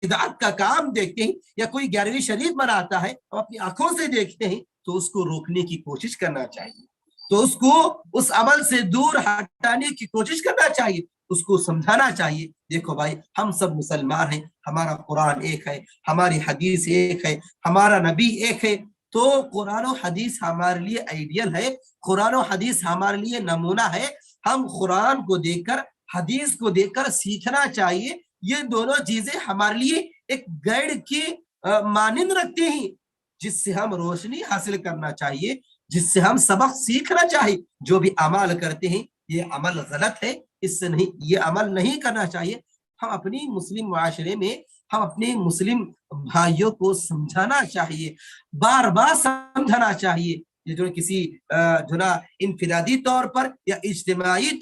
بدعت کا کام دیکھتے ہیں یا کوئی 11ویں شریف مناتا ہے, ہم اپنی آنکھوں سے دیکھتے ہیں, تو اس کو روکنے کی کوشش کرنا چاہیے, تو اس کو اس عمل سے دور ہٹانے کی کوشش کرنا چاہیے, اس کو سمجھانا چاہیے. دیکھو بھائی, ہم سب مسلمان ہیں, ہمارا قرآن ایک ہے, ہماری حدیث ایک ہے, ہمارا نبی ایک ہے. تو قرآن و حدیث ہمارے لیے آئیڈیل ہے, قرآن و حدیث ہمارے لیے نمونہ ہے. ہم قرآن کو دیکھ کر, حدیث کو دیکھ کر سیکھنا چاہیے. یہ دونوں چیزیں ہمارے لیے ایک گائیڈ کی مانند رکھتے ہیں, جس سے ہم روشنی حاصل کرنا چاہیے, جس سے ہم سبق سیکھنا چاہیے. جو بھی عمل کرتے ہیں یہ عمل غلط ہے, اس سے نہیں, یہ عمل نہیں کرنا چاہیے. ہم اپنی مسلم معاشرے میں ہم اپنے مسلم بھائیوں کو سمجھانا چاہیے, بار بار سمجھانا چاہیے. یہ جو کسی جو نا انفرادی طور پر یا اجتماعی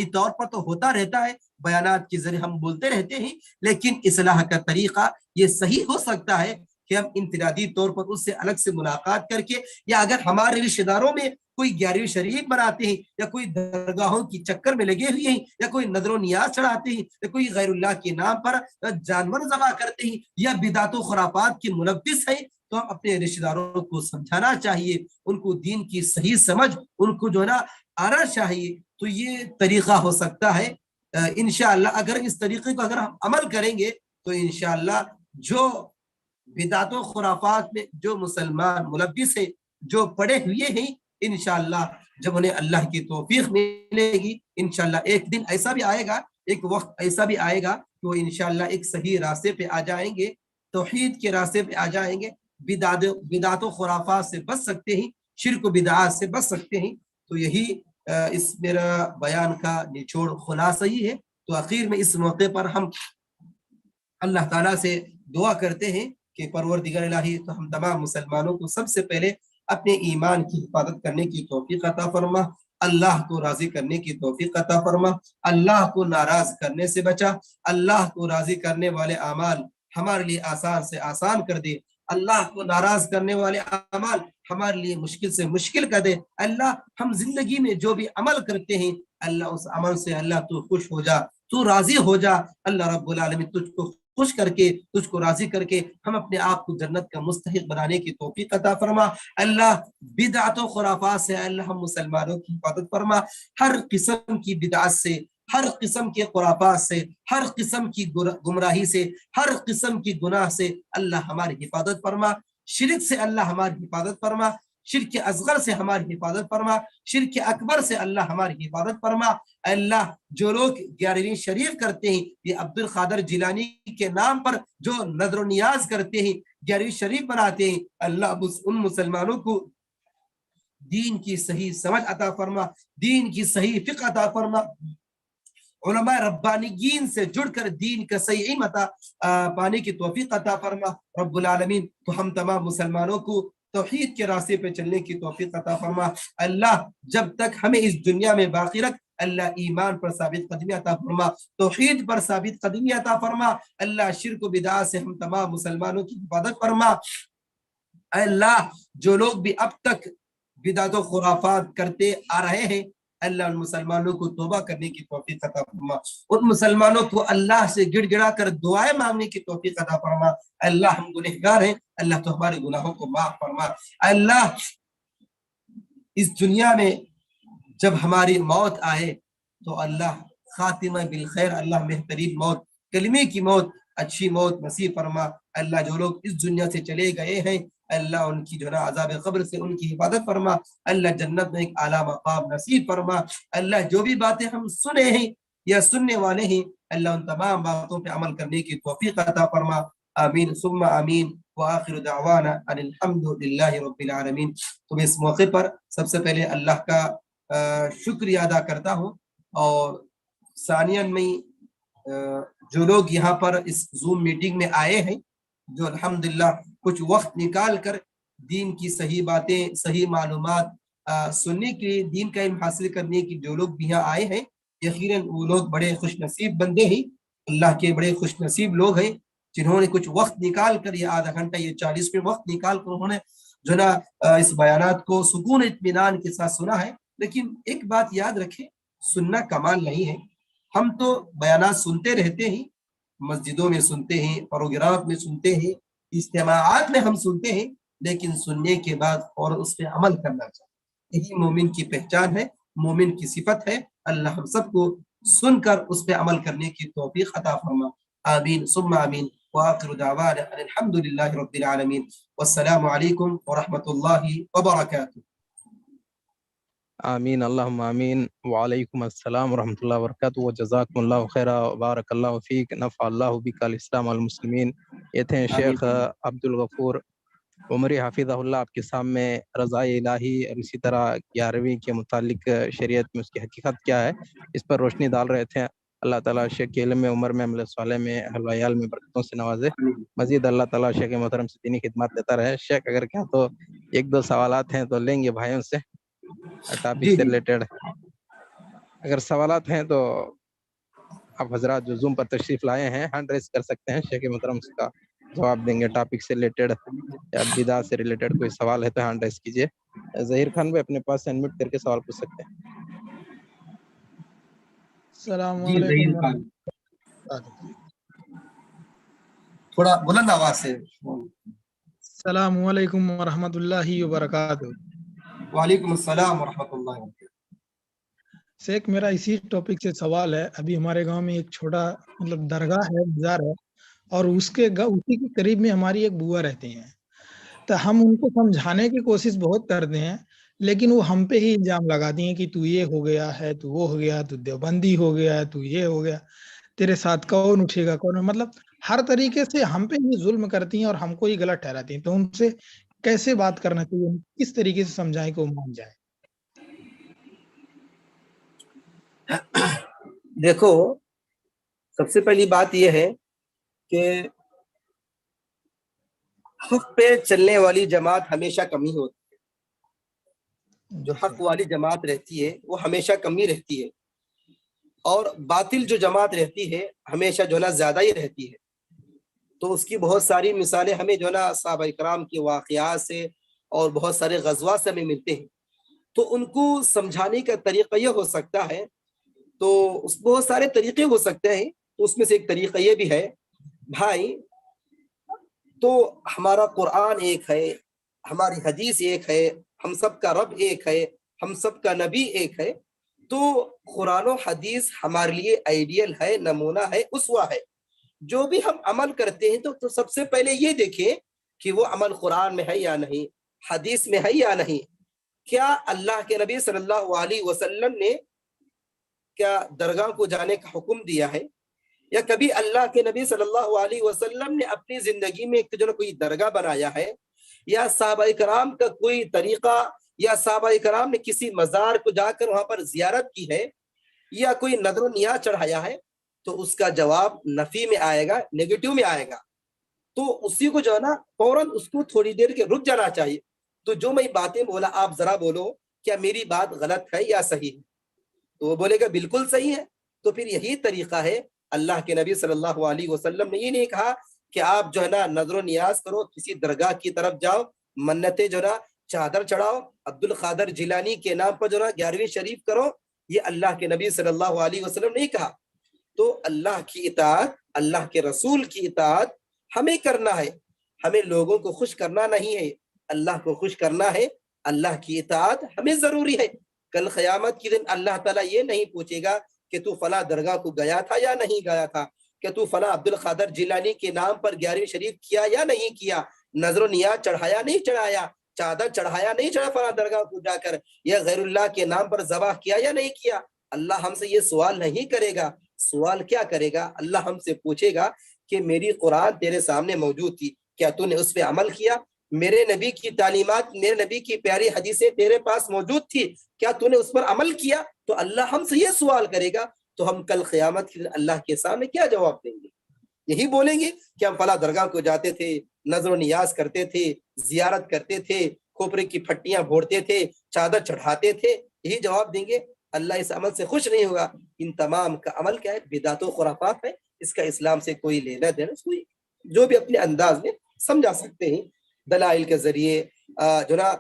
طور پر تو ہوتا رہتا ہے, بیانات کے ذریعے ہم بولتے رہتے ہیں, لیکن اصلاح کا طریقہ یہ صحیح ہو سکتا ہے کہ ہم انفرادی طور پر اس سے الگ سے ملاقات کر کے, یا اگر ہمارے رشتہ داروں میں کوئی 11ویں شریف بناتے ہیں یا کوئی درگاہوں کی چکر میں لگے ہوئے ہیں یا کوئی نظر و نیاز چڑھاتے ہیں یا کوئی غیر اللہ کے نام پر جانور ذبح کرتے ہیں یا بدعت و خرافات کے ملبس ہیں, تو ہم اپنے رشتہ داروں کو سمجھانا چاہیے, ان کو دین کی صحیح سمجھ ان کو جو ہے نا آنا چاہیے. تو یہ طریقہ ہو سکتا ہے انشاءاللہ. اگر اس طریقے کو اگر ہم عمل کریں گے تو انشاءاللہ جو بدعت و خرافات میں جو مسلمان ملبس ہیں, جو پڑے ہوئے ہیں, انشاءاللہ جب انہیں اللہ کی توفیق ملے گی, انشاءاللہ ایک دن ایسا بھی آئے گا, ایک وقت ایسا بھی آئے گا کہ وہ انشاءاللہ ایک صحیح راستے پہ آ جائیں گے, توحید کے راستے پہ آ جائیں گے, بدعت و خرافات سے بچ سکتے ہیں, شرک و بدعات سے بچ سکتے ہیں. تو یہی اس میرا بیان کا نچوڑ خلاصہ ہی ہے. تو آخر میں اس موقع پر ہم اللہ تعالیٰ سے دعا کرتے ہیں کہ پروردگار الہی تو ہم تمام مسلمانوں کو سب سے پہلے اپنے ایمان کی حفاظت کرنے کی توفیق عطا فرما, اللہ کو راضی کرنے کی توفیق عطا فرما, اللہ کو ناراض کرنے سے بچا, اللہ کو راضی کرنے والے اعمال ہمارے لیے آسان سے آسان کر دے, اللہ کو ناراض کرنے والے اعمال ہمارے لیے مشکل سے مشکل کر دے. اللہ ہم زندگی میں جو بھی عمل کرتے ہیں اللہ اس عمل سے اللہ تو خوش ہو جا, تو راضی ہو جا اللہ رب العالمین تجھ کو خوش کر کے تجھ کو راضی کر کے ہم اپنے آپ کو جنت کا مستحق بنانے کی توفیق عطا فرما اللہ بدعت و خرافات سے اللہ ہم مسلمانوں کی حفاظت فرما ہر قسم کی بدعت سے ہر قسم کے خرافات سے ہر قسم کی گمراہی سے ہر قسم کی گناہ سے اللہ ہماری حفاظت فرما شرک سے اللہ ہماری حفاظت فرما شرک اصغر سے ہماری حفاظت فرما شرک اکبر سے اللہ ہماری حفاظت فرما اللہ جو لوگ 11ویں شریف کرتے ہیں یہ عبد القادر جیلانی کے نام پر جو نظر و نیاز کرتے ہیں 11ویں شریف بناتے ہیں اللہ ان مسلمانوں کو دین کی صحیح سمجھ عطا فرما دین کی صحیح فقہ عطا فرما علماء ربانیین سے جڑ کر دین کا صحیح علم پانے کی توفیق عطا فرما رب العالمین تو ہم تمام مسلمانوں کو توحید کے راستے پہ چلنے کی توفیق عطا فرما اللہ جب تک ہمیں اس دنیا میں باقی رکھ اللہ ایمان پر ثابت قدمی عطا فرما توحید پر ثابت قدمی عطا فرما اللہ شرک و بدعات سے ہم تمام مسلمانوں کی حفاظت فرما اللہ جو لوگ بھی اب تک بدعت و خرافات کرتے آ رہے ہیں اللہ ان مسلمانوں کو توبہ کرنے کی توفیق عطا فرما ان مسلمانوں کو اللہ سے گڑ گڑا کر دعائیں مانگنے کی توفیق عطا فرما اللہ ہم گنہگار ہیں اللہ تو ہمارے گناہوں کو معاف فرما اللہ اس دنیا میں جب ہماری موت آئے تو اللہ خاتمہ بالخیر اللہ بہترین موت کلمے کی موت اچھی موت نصیب فرما اللہ جو لوگ اس دنیا سے چلے گئے ہیں اللہ ان کی جو نا عذاب قبر سے ان کی حفاظت فرما اللہ جنت میں ایک اعلیٰ مقام نصیب فرما اللہ جو بھی باتیں ہم سنے ہیں یا سننے والے ہیں اللہ ان تمام باتوں پہ عمل کرنے کی توفیق عطا فرما آمین ثم آمین وآخر دعوانا ان الحمد للہ رب العالمین تو میں اس موقع پر سب سے پہلے اللہ کا شکریہ ادا کرتا ہوں اور ثانیاً میں جو لوگ یہاں پر اس زوم میٹنگ میں آئے ہیں جو الحمدللہ کچھ وقت نکال کر دین کی صحیح باتیں صحیح معلومات سننے کے لیے دین کا علم حاصل کرنے کی جو لوگ بھی یہاں آئے ہیں یقیناً وہ لوگ بڑے خوش نصیب بندے ہیں اللہ کے بڑے خوش نصیب لوگ ہیں جنہوں نے کچھ وقت نکال کر یہ آدھا گھنٹہ یہ 40 منٹ وقت نکال کر انہوں نے جو نا اس بیانات کو سکون اطمینان کے ساتھ سنا ہے لیکن ایک بات یاد رکھیں سننا کمال نہیں ہے ہم تو بیانات سنتے رہتے ہیں مسجدوں میں سنتے ہیں پروگرام میں سنتے ہیں اجتماعات میں ہم سنتے ہیں لیکن سننے کے بعد اور اس پہ عمل کرنا چاہیے یہی مومن کی پہچان ہے مومن کی صفت ہے اللہ ہم سب کو سن کر اس پہ عمل کرنے کی توفیق عطا فرما آمین ثم آمین وآخر دعوانا ان الحمد للہ رب العالمین والسلام علیکم ورحمۃ اللہ وبرکاتہ آمین اللہم آمین وعلیکم السلام ورحمۃ اللہ وبرکاتہ وجزاکم اللہ خیرہ وبارک اللہ فیک نفع اللہ بک الاسلام والمسلمین یہ تھے شیخ عبد الغفور عمری حافظہ اللہ آپ کے سامنے رضائے الہی اور اسی طرح 11ویں کے متعلق شریعت میں اس کی حقیقت کیا ہے اس پر روشنی ڈال رہے تھے اللہ تعالیٰ شیخ کے علم میں عمر میں عمل صالح میں اہل وعیال میں برکتوں سے نوازے مزید اللہ تعالیٰ شیخ محترم سے دینی خدمات دیتا رہے شیخ اگر کیا تو 1-2 سوالات ہیں تو لیں گے بھائیوں سے ٹاپک سے ریلیٹڈ اگر سوالات ہیں تو آپ حضرات جو زوم پر تشریف لائے ہیں ہینڈ ریز کر سکتے ہیں شیخ محترم کا جواب دیں گے ٹاپک سے ریلیٹڈ یا بدعت سے ریلیٹڈ کوئی سوال ہے تو ہینڈ ریز کیجیے ظہیر خان بھی اپنے پاس انمیوٹ کر کے سوال پوچھ سکتے ہیں السلام علیکم تھوڑا بلند آواز سے السلام علیکم ورحمۃ اللہ وبرکاتہ وعلیکم السلام ورحمۃ اللہ وبرکاتہ شیخ میرا اسی ٹاپک سے سوال ہے ابھی ہمارے گاؤں میں ایک چھوٹا مطلب درگاہ ہے مزار ہے اور اسی کے قریب میں ہماری ایک بوا رہتی ہیں تو ہم ان کو سمجھانے کی کوشش بہت کرتے ہیں لیکن وہ ہم پہ ہی الزام لگاتی ہیں کہ تو یہ ہو گیا ہے تو وہ ہو گیا تو دیوبندی ہو گیا ہے تو یہ ہو گیا تیرے ساتھ کون اٹھے گا کون مطلب ہر طریقے سے ہم پہ ہی ظلم کرتی ہیں اور ہم کو ہی غلط ٹھہراتی ہیں تو ان سے کیسے بات کرنا چاہیے کس طریقے سے سمجھائیں کہ وہ مان جائے دیکھو سب سے پہلی بات یہ ہے کہ حق پہ چلنے والی جماعت ہمیشہ کمی ہوتی ہے جو حق والی جماعت رہتی ہے وہ ہمیشہ کمی رہتی ہے اور باطل جو جماعت رہتی ہے ہمیشہ جو نا زیادہ ہی رہتی ہے تو اس کی بہت ساری مثالیں ہمیں جو نا صحابہ کرام کے واقعات سے اور بہت سارے غزوات سے ہمیں ملتے ہیں تو ان کو سمجھانے کا طریقہ یہ ہو سکتا ہے تو اس بہت سارے طریقے ہو سکتے ہیں، تو اس میں سے ایک طریقہ یہ بھی ہے بھائی، تو ہمارا قرآن ایک ہے، ہماری حدیث ایک ہے، ہم سب کا رب ایک ہے، ہم سب کا نبی ایک ہے، تو قرآن و حدیث ہمارے لیے آئیڈیل ہے، نمونہ ہے، اسوہ ہے۔ جو بھی ہم عمل کرتے ہیں تو سب سے پہلے یہ دیکھیں کہ وہ عمل قرآن میں ہے یا نہیں، حدیث میں ہے یا نہیں، کیا اللہ کے نبی صلی اللہ علیہ وسلم نے کیا درگاہ کو جانے کا حکم دیا ہے، یا کبھی اللہ کے نبی صلی اللہ علیہ وسلم نے اپنی زندگی میں جو کوئی درگاہ بنایا ہے، یا صحابہ کرام کا کوئی طریقہ، یا صحابہ کرام نے کسی مزار کو جا کر وہاں پر زیارت کی ہے، یا کوئی نظر و نیاز چڑھایا ہے، تو اس کا جواب نفی میں آئے گا، نیگیٹو میں آئے گا۔ تو اسی کو جو ہے نا فوراً اس کو تھوڑی دیر کے رک جانا چاہیے، تو جو میں باتیں بولا آپ ذرا بولو کیا میری بات غلط ہے یا صحیح ہے، تو وہ بولے گا بالکل صحیح ہے۔ تو پھر یہی طریقہ ہے، اللہ کے نبی صلی اللہ علیہ وسلم نے یہ نہیں کہا کہ آپ جو ہے نا نظر و نیاز کرو، کسی درگاہ کی طرف جاؤ، منتیں جو ہے نا چادر چڑھاؤ، عبد القادر جیلانی کے نام پر جو ہے نا 11ویں شریف کرو، یہ اللہ کے نبی صلی اللہ علیہ وسلم نے نہیں کہا۔ تو اللہ کی اطاعت، اللہ کے رسول کی اطاعت ہمیں کرنا ہے، ہمیں لوگوں کو خوش کرنا نہیں ہے، اللہ کو خوش کرنا ہے، اللہ کی اطاعت ہمیں ضروری ہے۔ کل قیامت کے دن اللہ تعالیٰ یہ نہیں پوچھے گا کہ تو فلاں درگاہ کو گیا تھا یا نہیں گیا تھا، کہ تو فلاں عبد القادر جیلانی کے نام پر 11ویں شریف کیا یا نہیں کیا، نظر و نیاز چڑھایا نہیں چڑھایا، چادر چڑھایا نہیں چڑھا فلاں درگاہ کو جا کر، یا غیر اللہ کے نام پر ذبح کیا یا نہیں کیا۔ اللہ ہم سے یہ سوال نہیں کرے گا۔ سوال کیا کرے گا؟ اللہ ہم سے پوچھے گا کہ میری قرآن تیرے سامنے موجود تھی، کیا تو نے اس پہ عمل کیا؟ میرے نبی کی تعلیمات، میرے نبی کی پیاری حدیثیں تیرے پاس موجود تھی، کیا تو نے اس پر عمل کیا؟ تو اللہ ہم سے یہ سوال کرے گا، تو ہم کل قیامت کے دن اللہ کے سامنے کیا جواب دیں گے؟ یہی بولیں گے کہ ہم فلاں درگاہ کو جاتے تھے، نظر و نیاز کرتے تھے، زیارت کرتے تھے، کھوپرے کی پھٹیاں بھوڑتے تھے، چادر چڑھاتے تھے، یہی جواب دیں گے۔ اللہ اس عمل سے خوش نہیں ہوگا۔ ان تمام کا عمل کیا ہے؟ بدعت و خرافات ہے، اس کا اسلام سے کوئی لینا دینا، کوئی جو بھی اپنے انداز میں سمجھا سکتے ہیں، دلائل کے ذریعے جو نا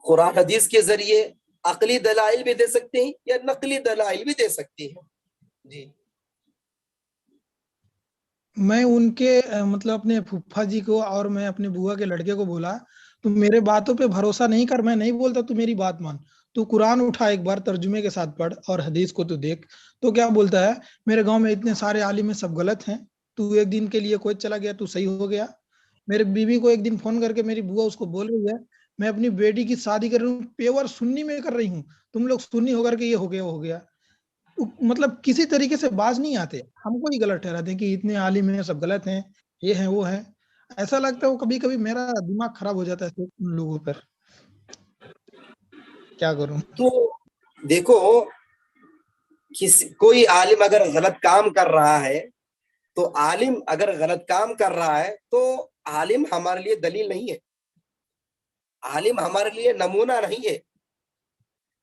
قرآن حدیث کے ذریعے عقلی دلائل بھی دے سکتے ہیں یا نقلی دلائل بھی دے سکتے ہیں۔ جی میں ان کے مطلب اپنے پھپھا جی کو اور میں اپنے بوا کے لڑکے کو بولا تو میرے باتوں پہ بھروسہ نہیں کر، میں نہیں بولتا تو میری بات مان، تو قرآن اٹھا ایک بار ترجمے کے ساتھ پڑھ اور حدیث کو تو دیکھ، تو کیا بولتا ہے میرے گاؤں میں اتنے سارے عالم ہیں سب غلط ہیں، تو ایک دن کے لیے کوئی چلا گیا تو صحیح ہو گیا۔ میرے بیوی کو ایک دن فون کر کے میری بوا اس کو بول رہی ہے میں اپنی بیٹی کی شادی کر رہی ہوں، پیور سنی میں کر رہی ہوں، تم لوگ سنی ہو کر کے یہ ہو گیا وہ ہو گیا، مطلب کسی طریقے سے باز نہیں آتے، ہم کو ہی غلط ٹھہراتے ہیں کہ اتنے عالم ہیں سب غلط ہیں، یہ ہیں وہ ہیں۔ ایسا لگتا ہے وہ کبھی کبھی میرا دماغ خراب ہو جاتا ہے ان لوگوں پر، کیا کروں؟ تو دیکھو، کوئی عالم اگر غلط کام کر رہا ہے تو عالم اگر غلط کام کر رہا ہے تو عالم ہمارے لیے دلیل نہیں ہے، عالم ہمارے لیے نمونہ نہیں ہے۔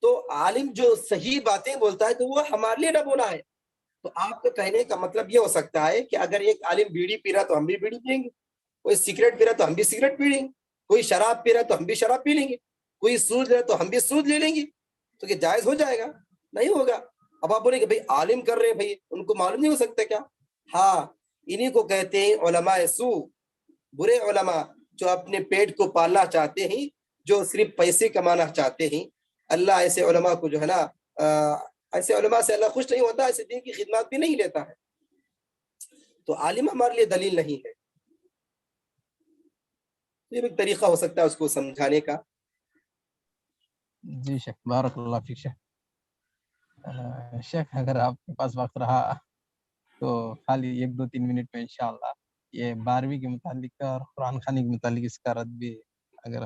تو عالم جو صحیح باتیں بولتا ہے تو وہ ہمارے لیے نمونہ ہے۔ تو آپ کے کہنے کا مطلب یہ ہو سکتا ہے کہ اگر ایک عالم بیڑی پی رہا تو ہم بھی بیڑی پئیں گے، کوئی سگریٹ پی رہا تو ہم بھی سگریٹ پی لیں گے، کوئی شراب پی رہا تو ہم بھی شراب پی لیں گے، کوئی سود لے رہا تو ہم بھی سود لے لیں گے، تو یہ جائز ہو جائے گا؟ نہیں ہوگا۔ اب آپ بولیں کہ بھائی عالم کر رہے ہیں، بھائی ان کو معلوم نہیں ہو سکتا کیا؟ ہاں، انہی کو کہتے ہیں علماء سو، برے علماء جو اپنے پیٹ کو پالنا چاہتے ہیں، جو صرف پیسے کمانا چاہتے ہیں۔ اللہ ایسے علماء کو جو ہے نا ایسے علماء سے اللہ خوش نہیں ہوتا، ایسے دین کی خدمات بھی نہیں لیتا ہے۔ تو عالم ہمارے لیے دلیل نہیں ہے، یہ ایک طریقہ ہو سکتا ہے اس کو سمجھانے کا۔ جی شیخ، بارک اللہ فیک شیخ۔ شیخ اگر آپ کے پاس وقت رہا تو خالی 1-2-3 منٹ میں انشاءاللہ یہ 12ویں کے متعلق اور قرآن خوانی کے متعلق اس کا رد بھی اگر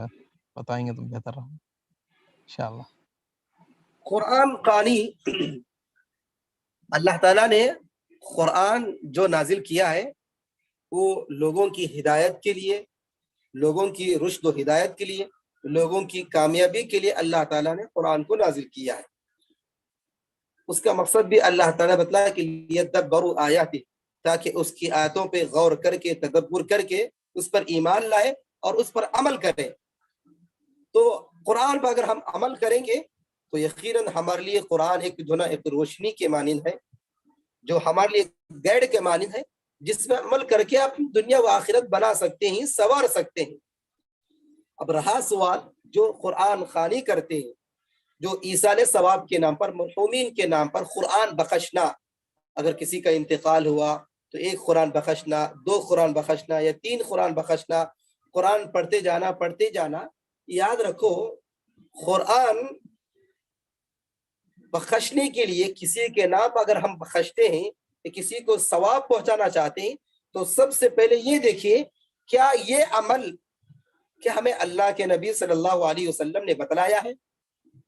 بتائیں گے تو بہتر رہا انشاءاللہ۔ قرآن خوانی، اللہ تعالیٰ نے قرآن جو نازل کیا ہے وہ لوگوں کی ہدایت کے لیے، لوگوں کی رشد و ہدایت کے لیے، لوگوں کی کامیابی کے لیے اللہ تعالیٰ نے قرآن کو نازل کیا ہے۔ اس کا مقصد بھی اللہ تعالیٰ بتلایا کہ لیدبروا آیاتہ، تاکہ اس کی آیتوں پہ غور کر کے، تدبر کر کے اس پر ایمان لائے اور اس پر عمل کریں۔ تو قرآن پر اگر ہم عمل کریں گے تو یقیناً ہمارے لیے قرآن ایک جو نا ایک روشنی کے مانند ہے، جو ہمارے لیے گائیڈ کے مانند ہے، جس میں عمل کر کے آپ دنیا و آخرت بنا سکتے ہیں، سنوار سکتے ہیں۔ اب رہا سوال جو قرآن خوانی کرتے ہیں، جو ایصال ثواب کے نام پر، مرحومین کے نام پر قرآن بخشنا، اگر کسی کا انتقال ہوا تو 1 قرآن بخشنا، 2 قرآن بخشنا یا 3 قرآن بخشنا، قرآن پڑھتے جانا۔ یاد رکھو قرآن بخشنے کے لیے کسی کے نام اگر ہم بخشتے ہیں یا کسی کو ثواب پہنچانا چاہتے ہیں تو سب سے پہلے یہ دیکھیے کیا یہ عمل کہ ہمیں اللہ کے نبی صلی اللہ علیہ وسلم نے بتلایا ہے،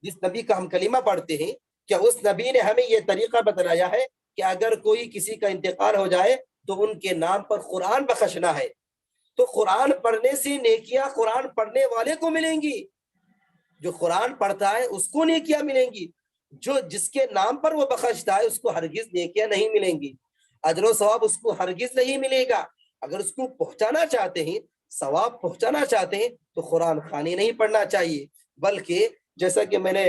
جس نبی کا ہم کلمہ پڑھتے ہیں، کیا اس نبی نے ہمیں یہ طریقہ بتلایا ہے کہ اگر کوئی کسی کا انتقال ہو جائے تو ان کے نام پر قرآن بخشنا ہے؟ تو قرآن پڑھنے سے نیکیاں قرآن پڑھنے والے کو ملیں گی، جو قرآن پڑھتا ہے اس کو نیکیاں ملیں گی، جو جس کے نام پر وہ بخشتا ہے اس کو ہرگز نیکیاں نہیں ملیں گی، اجر و ثواب اس کو ہرگز نہیں ملے گا۔ اگر اس کو پہنچانا چاہتے ہیں، ثواب پہنچانا چاہتے ہیں تو قرآن خوانی نہیں پڑھنا چاہیے، بلکہ جیسا کہ میں نے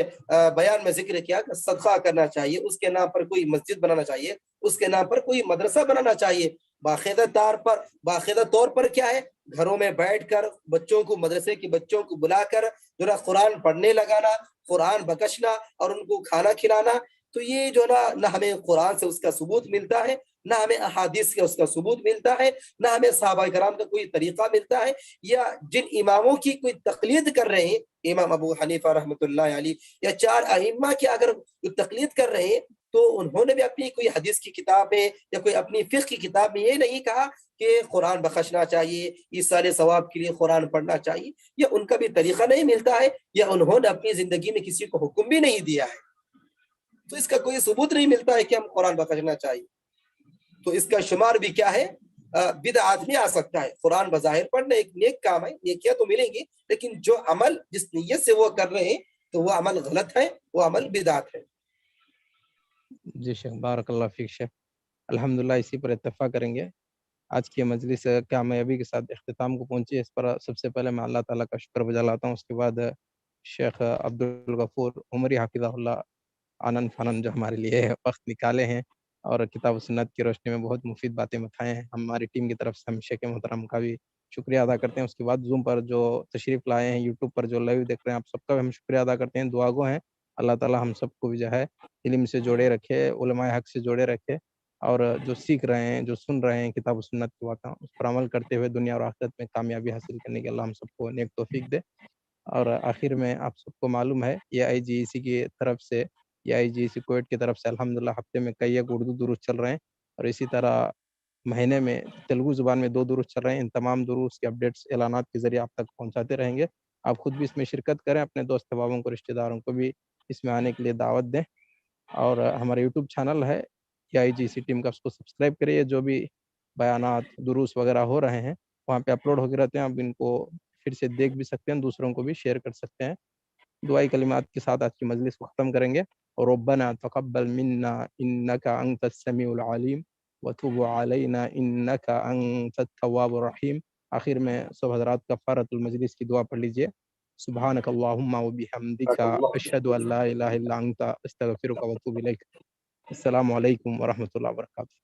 بیان میں ذکر کیا کہ صدقہ کرنا چاہیے، اس کے نام پر کوئی مسجد بنانا چاہیے، اس کے نام پر کوئی مدرسہ بنانا چاہیے، باقاعدہ طور پر کیا ہے، گھروں میں بیٹھ کر بچوں کو، مدرسے کے بچوں کو بلا کر جو نا قرآن پڑھنے لگانا، قرآن بکشنا اور ان کو کھانا کھلانا۔ تو یہ جو نہ ہمیں قرآن سے اس کا ثبوت ملتا ہے، نہ ہمیں احادیث کا اس کا ثبوت ملتا ہے، نہ ہمیں صحابہ کرام کا کوئی طریقہ ملتا ہے، یا جن اماموں کی کوئی تقلید کر رہے ہیں، امام ابو حنیفہ رحمۃ اللہ علیہ یا 4 ائمہ کی اگر تقلید کر رہے ہیں تو انہوں نے بھی اپنی کوئی حدیث کی کتاب میں یا کوئی اپنی فقہ کی کتاب میں یہ نہیں کہا کہ قرآن بخشنا چاہیے، ایصال ثواب کے لیے قرآن پڑھنا چاہیے، یا ان کا بھی طریقہ نہیں ملتا ہے، یا انہوں نے اپنی زندگی میں کسی کو حکم بھی نہیں دیا ہے، تو اس کا کوئی ثبوت نہیں ملتا ہے کہ ہم قرآن بخشنا چاہیے۔ تو اس کا شمار بھی کیا ہے، بدعات میں آ سکتا ہے۔ قرآن بظاہر پڑھنا ایک نیک کام ہے، نیکیاں تو ملیں گی، لیکن جو عمل جس نیت سے وہ کر رہے ہیں تو وہ عمل غلط ہے، وہ عمل بدعت ہے۔ جی شیخ، بارک اللہ فیک شیخ، الحمدللہ اسی پر اتفاق کریں گے۔ آج کی مجلس کامیابی کے ساتھ اختتام کو پہنچی، اس پر سب سے پہلے میں اللہ تعالیٰ کا شکر بجا لاتا ہوں، اس کے بعد شیخ عبدالغفور عمری حفظہ اللہ آنن فنن جو ہمارے لیے وقت نکالے ہیں اور کتاب و سنت کی روشنی میں بہت مفید باتیں بتائے ہیں، ہماری ٹیم کی طرف سے ہم شیخ محترم کا بھی شکریہ ادا کرتے ہیں۔ اس کے بعد زوم پر جو تشریف لائے ہیں، یوٹیوب پر جو لائیو دیکھ رہے ہیں، آپ سب کا بھی ہم شکریہ ادا کرتے ہیں، دعا گو ہیں اللہ تعالیٰ ہم سب کو بھی جو ہے علم سے جوڑے رکھے، علماء حق سے جوڑے رکھے، اور جو سیکھ رہے ہیں، جو سن رہے ہیں کتاب و سنت کے واقعہ، اس پر عمل کرتے ہوئے دنیا اور آخرت میں کامیابی حاصل کرنے کے اللہ ہم سب کو نیک توفیق دے۔ اور آخر میں آپ سب کو معلوم ہے AIGEC کی طرف سے، AIGEC کویت کی طرف سے الحمدللہ ہفتے میں کئی ایک اردو دروس چل رہے ہیں، اور اسی طرح مہینے میں تیلگو زبان میں 2 دروس چل رہے ہیں۔ ان تمام دروس کے اپڈیٹس اعلانات کے ذریعے آپ تک پہنچاتے رہیں گے۔ آپ خود بھی اس میں شرکت کریں، اپنے دوست احبابوں کو، رشتہ داروں کو بھی اس میں آنے کے لیے دعوت دیں، اور ہمارا یوٹیوب چینل ہے AIGEC ٹیم کا، اس کو سبسکرائب کریے۔ جو بھی بیانات دروس وغیرہ ہو رہے ہیں وہاں پہ اپلوڈ ہو کے رہتے ہیں، آپ ان کو پھر سے دیکھ بھی سکتے ہیں، دوسروں کو بھی شیئر کر سکتے ہیں۔ دعائی کلمات کے ساتھ آج کی مجلس کو ختم کریں گے۔ ربنا تقبل منا انك انت السميع العليم وتب علينا انك انت التواب الرحيم۔ آخر میں سب حضرات کفارۃ المجلس کی دعا پڑھ لیجئے۔ سبحانك اللهم وبحمدك اشهد ان لا اله الا انت استغفرك واتوب اليك۔ السلام علیکم ورحمۃ اللہ وبرکاتہ۔